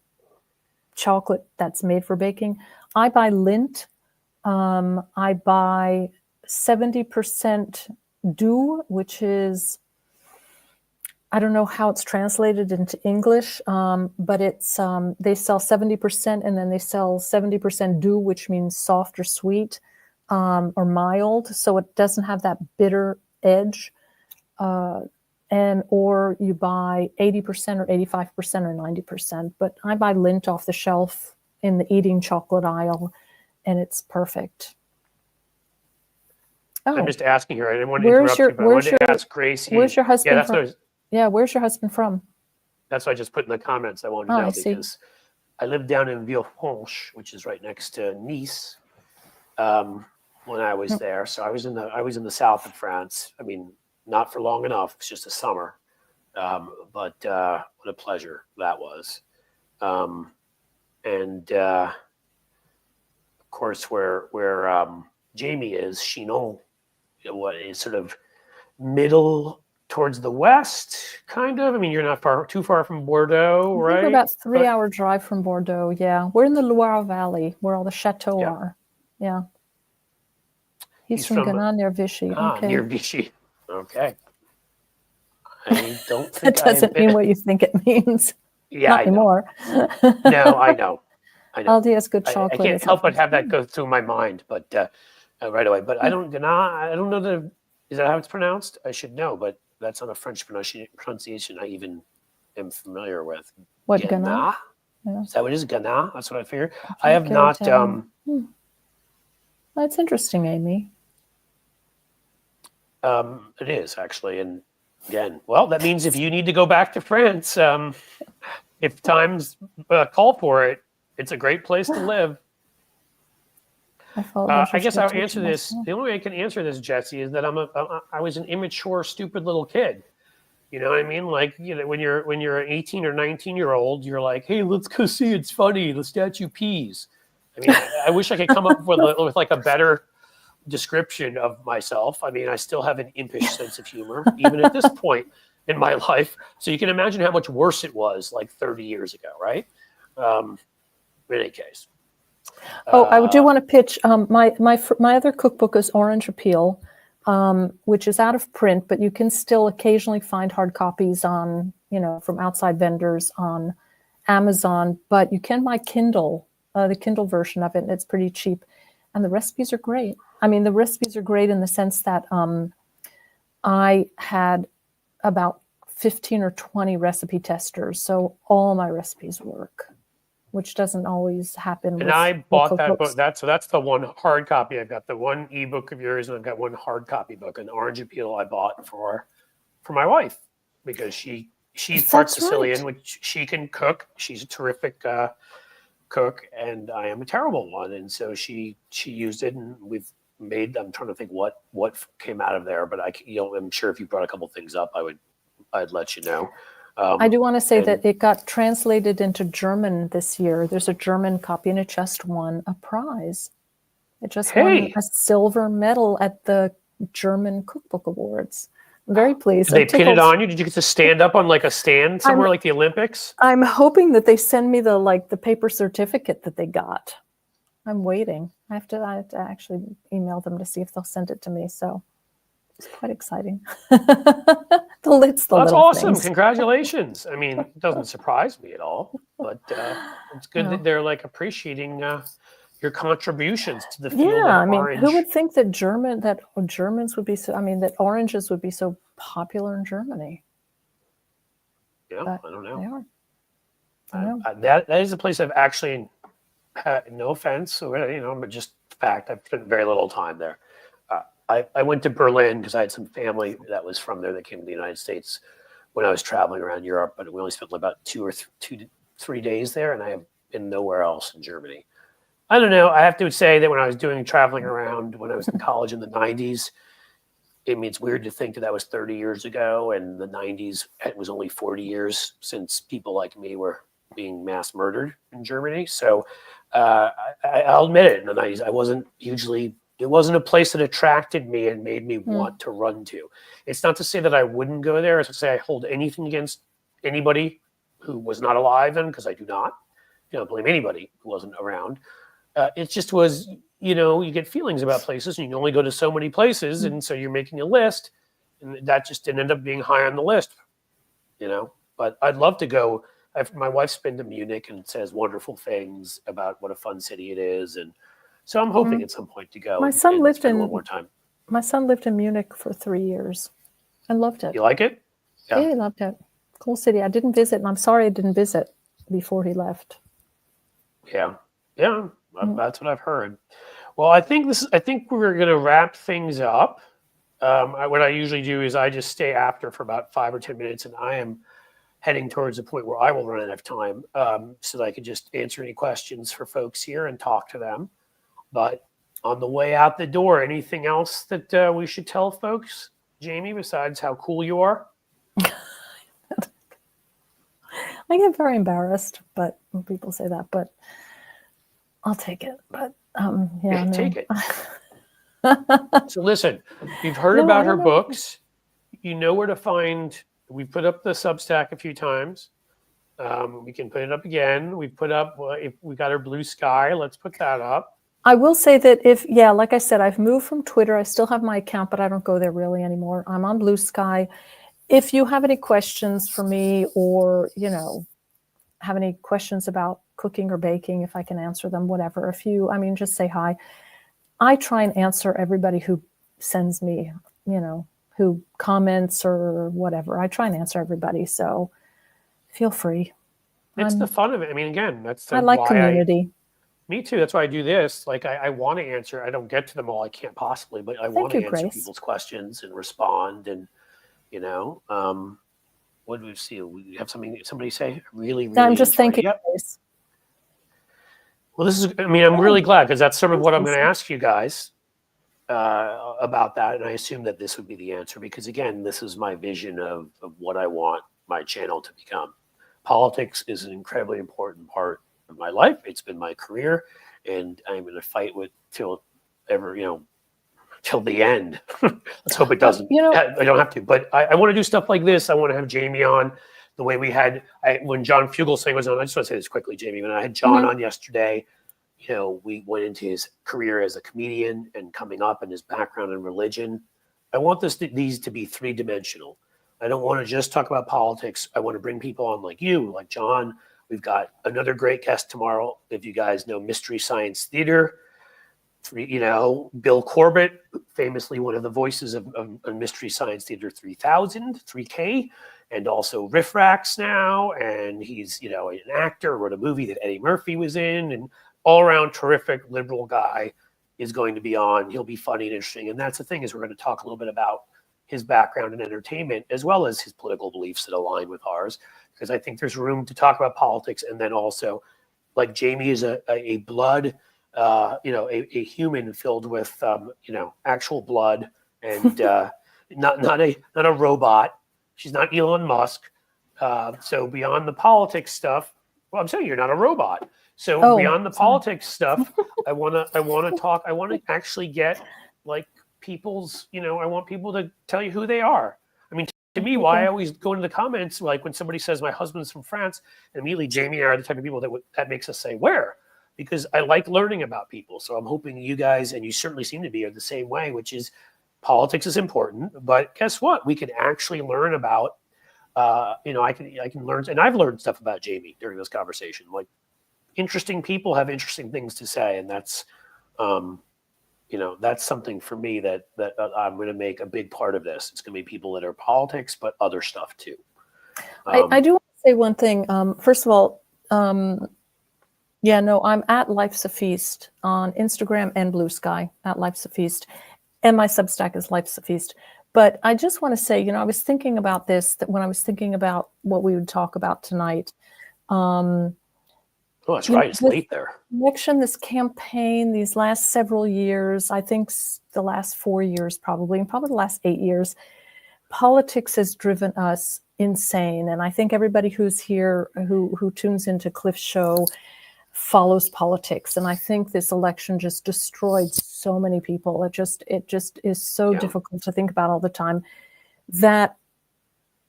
chocolate that's made for baking. I buy Lindt. I buy 70% doux, which is, I don't know how it's translated into English, but it's they sell 70% and then they sell 70% doux, which means soft or sweet or mild, so it doesn't have that bitter edge. Or you buy 80% or 85% or 90%, but I buy Lindt off the shelf in the eating chocolate aisle, and it's perfect. Oh, I'm just asking here. I didn't want to interrupt you, but I wanted to ask Gracie. Where's your husband from? Where's your husband from? That's what I just put in the comments. I wanted to know because I lived down in Villefranche, which is right next to Nice, when I was there. So I was in the south of France. I mean, not for long enough. It's just a summer. But what a pleasure that was. And of course, where Jamie is, Chinon, what is sort of middle towards the west, kind of. I mean, you're not too far from Bordeaux, right? We're about 3-hour drive from Bordeaux. Yeah, we're in the Loire Valley, where all the chateaux are. Yeah. He's from Ghana, near Vichy. Okay. Near Vichy. Okay. I don't think that doesn't mean what you think it means. Yeah, not anymore. No, I know. I know. Aldi has good chocolate. I can't It's help but awesome. have that go through my mind, but right away. But I don't know is that how it's pronounced? I should know, but that's not a French pronunciation I even am familiar with. What, Ghana? Yeah. Is that what it is? Ghana? That's what I figured. I I have not. That's interesting, Amy. It is actually, and again, well, that means if you need to go back to France, if times call for it, it's a great place to live. I guess I'll answer this. The only way I can answer this, Jesse, is that I was an immature, stupid little kid. You know what I mean? Like, you know, when you're an 18 or 19-year-old, you're like, hey, let's go see. It's funny. The statue pees. I mean, I wish I could come up with like a better description of myself. I mean, I still have an impish sense of humor, even at this point in my life. So you can imagine how much worse it was like 30 years ago, right? In any case. I do want to pitch. My other cookbook is Orange Appeal, which is out of print, but you can still occasionally find hard copies on, from outside vendors on Amazon. But you can buy Kindle, the Kindle version of it, and it's pretty cheap. And the recipes are great. I mean, the recipes are great in the sense that I had about 15 or 20 recipe testers, so all my recipes work, which doesn't always happen. And I bought that book. So that's the one hard copy. I've got the one ebook of yours, and I've got one hard copy book. An Orange Appeal I bought for my wife because she's part Sicilian, which she can cook. She's a terrific cook, and I am a terrible one. And so she used it, and we've made. I'm trying to think what came out of there, but I'm sure if you brought a couple things up, I'd let you know. I do want to say that it got translated into German this year. There's a German copy, and it just won a prize. It just won a silver medal at the German Cookbook Awards. I'm very pleased. Did they pin it on you? Did you get to stand up on like a stand somewhere, like the Olympics? I'm hoping that they send me the paper certificate that they got. I'm waiting. I have to actually email them to see if they'll send it to me. So it's quite exciting. That's awesome. Things. Congratulations. I mean, it doesn't surprise me at all, but it's good that they're like appreciating your contributions to the field of orange. Who would think that Germans would be so, that oranges would be so popular in Germany? Yeah, I don't know. They are. That is a place I've actually had, no offense, but just fact, I've spent very little time there. I went to Berlin because I had some family that was from there that came to the United States when I was traveling around Europe, but we only spent about 2 to 3 days there, and I have been nowhere else in Germany. I don't know. I have to say that when I was doing traveling around when I was in college in the 90s, it's weird to think that was 30 years ago, and the 90s, it was only 40 years since people like me were being mass murdered in Germany. So I'll admit it, in the 90s, it wasn't a place that attracted me and made me want to run to. It's not to say that I wouldn't go there. It's to say I hold anything against anybody who was not alive then, because I do not. I don't blame anybody who wasn't around. It just was, you get feelings about places, and you can only go to so many places, and so you're making a list, and that just didn't end up being high on the list, But I'd love to go. My wife's been to Munich and says wonderful things about what a fun city it is, and so I'm hoping at some point to go. My son lived in one more time. My son lived in Munich for 3 years and loved it. You like it? Yeah, he loved it. Cool city. I didn't visit, and I'm sorry I didn't visit before he left. Yeah. That's what I've heard. Well, I think we're going to wrap things up. What I usually do is I just stay after for about 5 or 10 minutes, and I am heading towards the point where I will run out of time, so that I can just answer any questions for folks here and talk to them. But on the way out the door, anything else that we should tell folks, Jamie, besides how cool you are? I get very embarrassed, but when people say that, but I'll take it. But take it. So listen, you've heard about her books. You know where to find. We put up the Substack a few times. We can put it up again. We put up, if we got her Blue Sky, let's put that up. I will say that like I said, I've moved from Twitter. I still have my account, but I don't go there really anymore. I'm on Blue Sky. If you have any questions for me, or, have any questions about cooking or baking, if I can answer them, whatever. Just say hi. I try and answer everybody who sends me, who comments or whatever. I try and answer everybody. So feel free. It's the fun of it. I mean, again, I like community. Me too. That's why I do this. Like, I want to answer. I don't get to them all. I can't possibly, but I want to answer Grace. people's questions and respond. And, what do we see? We have somebody say? Really, really. I'm just thinking. Yep. Well, I'm really glad, because that's sort of what I'm going to ask you guys about that. And I assume that this would be the answer, because, again, this is my vision of what I want my channel to become. Politics is an incredibly important part of my life. It's been my career, and I'm going to fight with till the end. Let's hope it doesn't. I don't have to, but I want to do stuff like this. I want to have Jamie on the way we had when John Fugelsang was on. I just want to say this quickly, Jamie. When I had John on yesterday, we went into his career as a comedian and coming up and his background in religion. I want these to be three-dimensional. I don't want to just talk about politics. I want to bring people on like you, like John. We've got another great guest tomorrow. If you guys know Mystery Science Theater, Bill Corbett, famously one of the voices of Mystery Science Theater 3000, 3K, and also Riff Rax now. And he's, an actor, wrote a movie that Eddie Murphy was in, and all around terrific liberal guy is going to be on. He'll be funny and interesting. And that's the thing, is we're going to talk a little bit about his background in entertainment, as well as his political beliefs that align with ours, because I think there's room to talk about politics. And then also, like, Jamie is a blood, a human filled with, actual blood, and not a robot. She's not Elon Musk. So beyond the politics stuff, well, I'm saying you're not a robot. So beyond the politics stuff, I want to talk. I want to actually get like people's, I want people to tell you who they are. I mean, to me, why I always go into the comments, like when somebody says my husband's from France, and immediately Jamie and I are the type of people that makes us say where, because I like learning about people. So I'm hoping you guys, and you certainly seem to be, are the same way, which is politics is important, but guess what? We can actually learn about, I can learn, and I've learned stuff about Jamie during this conversation. Like, interesting people have interesting things to say, and that's, that's something for me that I'm going to make a big part of this. It's going to be people that are politics, but other stuff too. I do want to say one thing. First of all, I'm at Life's a Feast on Instagram and Blue Sky, at Life's a Feast, and my Substack is Life's a Feast. But I just want to say, I was thinking about this, that when I was thinking about what we would talk about tonight. Oh, that's right. It's late there. Election, this campaign, these last several years, I think the last 4 years probably, and probably the last 8 years, politics has driven us insane. And I think everybody who's here, who tunes into Cliff's show, follows politics. And I think this election just destroyed so many people. It just is so difficult to think about all the time that,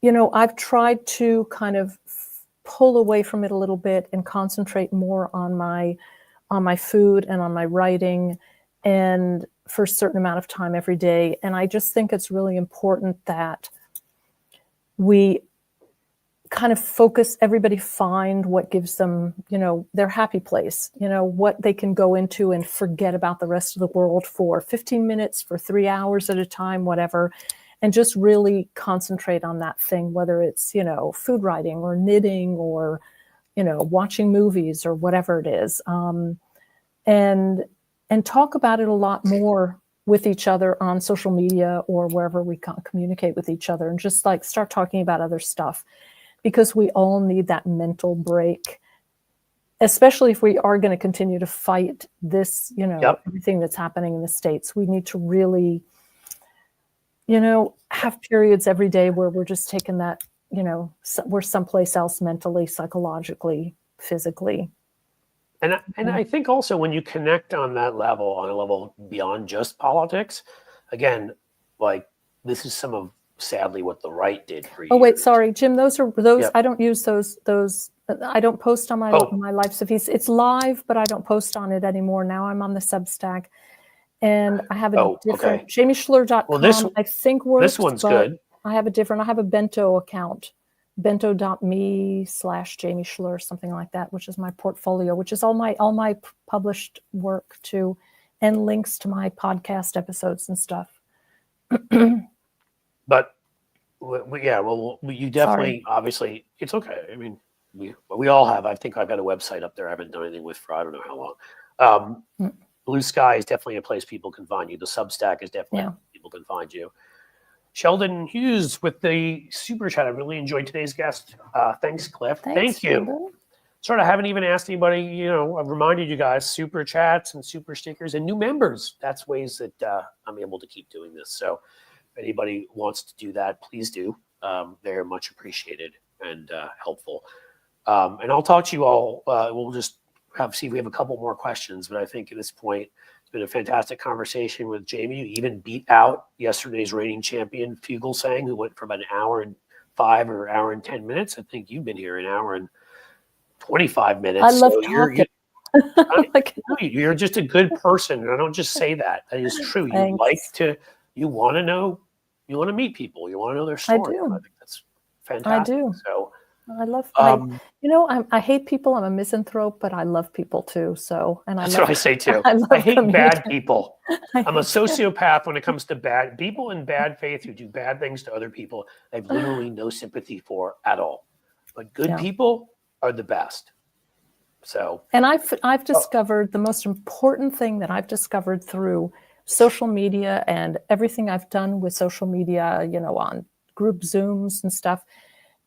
I've tried to kind of pull away from it a little bit and concentrate more on my food and on my writing, and for a certain amount of time every day. And I just think it's really important that we kind of focus, everybody find what gives them, their happy place, what they can go into and forget about the rest of the world for 15 minutes, for 3 hours at a time, whatever. And just really concentrate on that thing, whether it's, food writing or knitting or, watching movies or whatever it is. And talk about it a lot more with each other on social media or wherever we communicate with each other, and just like start talking about other stuff, because we all need that mental break, especially if we are going to continue to fight this, everything that's happening in the States. We need to really, have periods every day where we're just taking that, we're someplace else mentally, psychologically, physically. And I think also when you connect on that level, on a level beyond just politics, again, like this is some of, sadly, what the right did for you. Oh, wait, sorry, Jim, those, I don't use those, I don't post on my Life's a Feast. It's live, but I don't post on it anymore. Now I'm on the Substack. And I have a different JamieSchler.com. Well, I think works. This one's good. I have a bento account bento.me/Jamie Schler, something like that, which is my portfolio, which is all my published work too, and links to my podcast episodes and stuff. But yeah, well, you definitely, obviously, it's okay. I mean, we all have. I think I've got a website up there I haven't done anything with for I don't know how long. Blue Sky is definitely a place people can find you. The Substack is definitely a place people can find you. Sheldon Hughes with the super chat. I really enjoyed today's guest. Thanks, Cliff. Thank you. Sheldon. Sort of haven't even asked anybody, you know, I've reminded you guys, super chats and super stickers and new members. That's ways that I'm able to keep doing this. So if anybody wants to do that, please do. They're much appreciated and helpful. And I'll talk to you all. We'll just see if we have a couple more questions. But I think at this point, it's been a fantastic conversation with Jamie. You even beat out yesterday's reigning champion, Fugelsang, who went for about an hour and 5 or hour and 10 minutes. I think you've been here an hour and 25 minutes. I love talking. You're just a good person. And I don't just say that. That is true. You want to know, you want to meet people. You want to know their story. I do. I think that's fantastic. I do. So I love, I hate people. I'm a misanthrope, but I love people too. So, and that's what I say too. I hate bad people. I'm a sociopath when it comes to bad people in bad faith who do bad things to other people. I have literally no sympathy for at all. But good people are the best. So, and I've discovered the most important thing that I've discovered through social media and everything I've done with social media, you know, on group Zooms and stuff,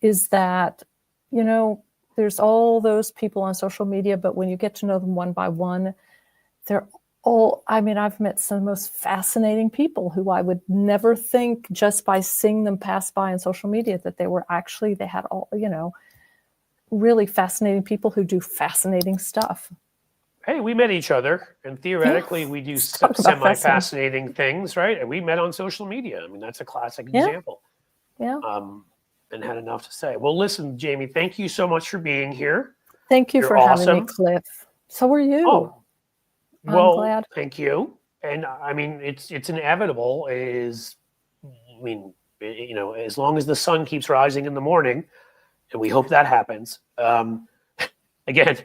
is that, you know, there's all those people on social media, but when you get to know them one by one, they're all, I mean, I've met some of the most fascinating people who I would never think just by seeing them pass by on social media that they had all, you know, really fascinating people who do fascinating stuff. Hey, we met each other, and theoretically we do semi-fascinating things, right? And we met on social media. I mean, that's a classic example. Yeah. And had enough to say. Well, listen, Jamie, thank you so much for being here. Thank you for having me, Cliff. So are you. Oh, well, I'm glad. Thank you. And I mean, it's inevitable. You know, as long as the sun keeps rising in the morning, and we hope that happens. Again,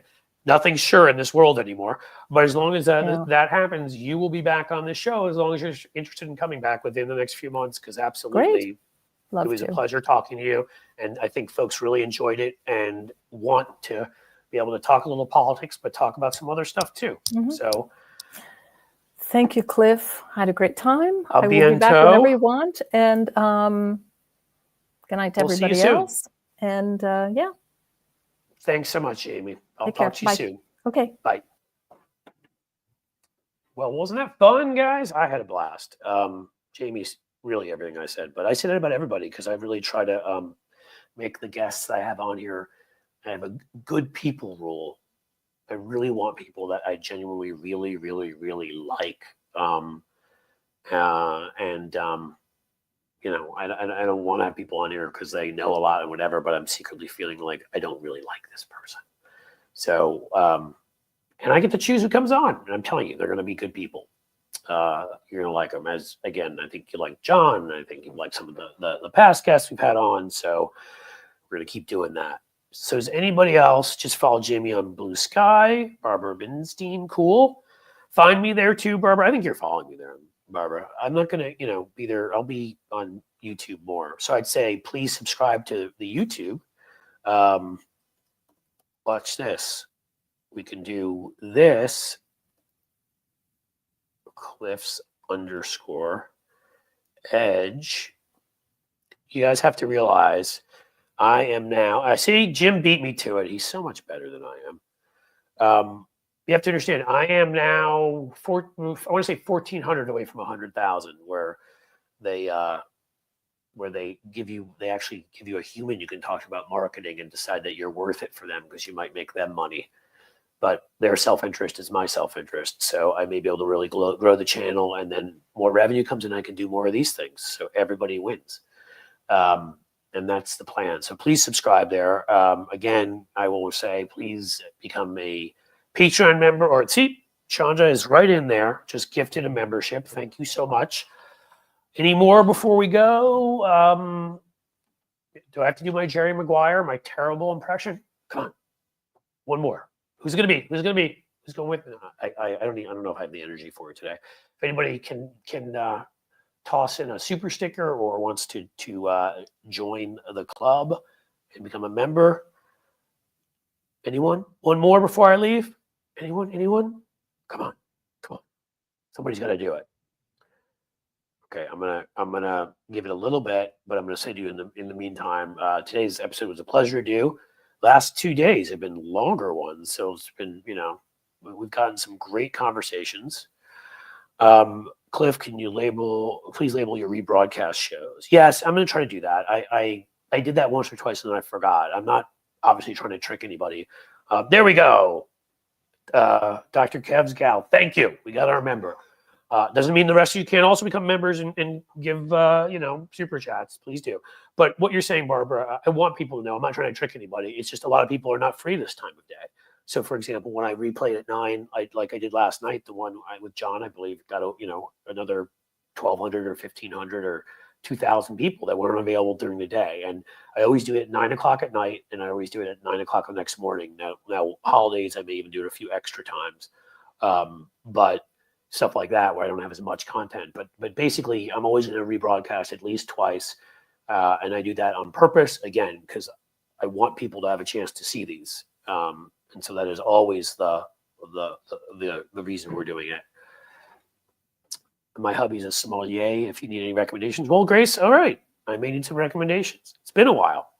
nothing's sure in this world anymore. But as long as that happens, you will be back on this show. As long as you're interested in coming back within the next few months, because absolutely. Great. It was a pleasure talking to you, and I think folks really enjoyed it and want to be able to talk a little politics, but talk about some other stuff too. So, thank you, Cliff. I had a great time. I will be back whenever you want. And good night to everybody else. And thanks so much, Jamie. I'll talk to you soon. Okay. Bye. Well, wasn't that fun, guys? I had a blast. Jamie's really everything I said, but I said it about everybody because I really try to make the guests I have on here. I have a good people rule. I really want people that I genuinely really, really, really like. You know, I don't want to have people on here because they know a lot and whatever, but I'm secretly feeling like I don't really like this person. So, and I get to choose who comes on, and I'm telling you, they're going to be good people. You're gonna like them. As again, I think you like John. I think you like some of the past guests we've had on. So we're gonna keep doing that. So does anybody else just follow Jamie on Blue Sky? Barbara Binstein, cool. Find me there too, Barbara. I think you're following me there, Barbara. I'm not gonna, be there. I'll be on YouTube more. So I'd say please subscribe to the YouTube. Watch this. We can do this. Cliffs _edge. You guys have to realize I am now. I see Jim beat me to it. He's so much better than I am. You have to understand. I am now I want to say 1,400 away from 100,000, where they actually give you a human you can talk about marketing and decide that you're worth it for them because you might make them money. But their self-interest is my self-interest. So I may be able to really grow the channel, and then more revenue comes in. I can do more of these things. So everybody wins. And that's the plan. So please subscribe there. Again, I will say, please become a Patreon member, or see, Chandra is right in there. Just gifted a membership. Thank you so much. Any more before we go? Do I have to do my Jerry Maguire, my terrible impression? Come on. One more. Who's going to be? Who's going to be? Who's going with me? I don't know if I have the energy for it today. If anybody can toss in a super sticker or wants to join the club and become a member. Anyone? One more before I leave? Anyone? Come on. Somebody's got to do it. Okay, I'm gonna give it a little bit, but I'm gonna say to you in the meantime, today's episode was a pleasure to do. Last 2 days have been longer ones, so it's been, we've gotten some great conversations. Cliff, can you please label your rebroadcast shows? Yes, I'm gonna try to do that. I did that once or twice and then I forgot. I'm not obviously trying to trick anybody. There we go. Dr. Kev's gal, thank you. We got our member. Doesn't mean the rest of you can't also become members and give, super chats. Please do. But what you're saying, Barbara, I want people to know, I'm not trying to trick anybody. It's just a lot of people are not free this time of day. So, for example, when I replayed at 9, like I did last night, the one with John, I believe, got, another 1,200 or 1,500 or 2,000 people that weren't available during the day. And I always do it at 9 o'clock at night, and I always do it at 9 o'clock the next morning. Now holidays, I may even do it a few extra times. But stuff like that where I don't have as much content. But basically, I'm always going to rebroadcast at least twice. And I do that on purpose, again, because I want people to have a chance to see these. And so that is always the reason we're doing it. My hubby's a sommelier. If you need any recommendations, well, Grace, all right. I may need some recommendations. It's been a while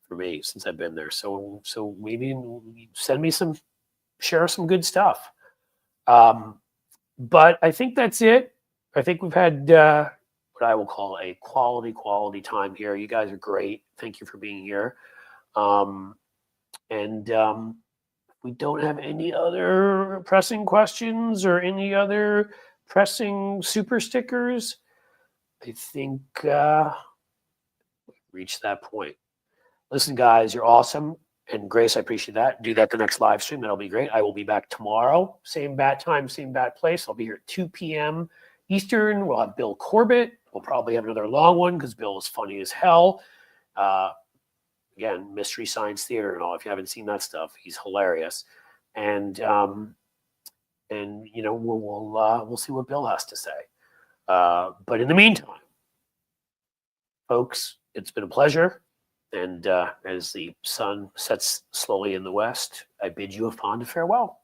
for me since I've been there. So maybe share some good stuff. But I think that's it. I think we've had what I will call a quality time here. You guys are great. Thank you for being here. We don't have any other pressing questions or any other pressing super stickers. I think we've reached that point. Listen, guys, you're awesome. And Grace, I appreciate that. Do that the next live stream. That'll be great. I will be back tomorrow. Same bat time, same bat place. I'll be here at 2 p.m. Eastern. We'll have Bill Corbett. We'll probably have another long one because Bill is funny as hell. Again, Mystery Science Theater and all. If you haven't seen that stuff, he's hilarious. And we'll see what Bill has to say. But in the meantime, folks, it's been a pleasure. And as the sun sets slowly in the west, I bid you a fond farewell.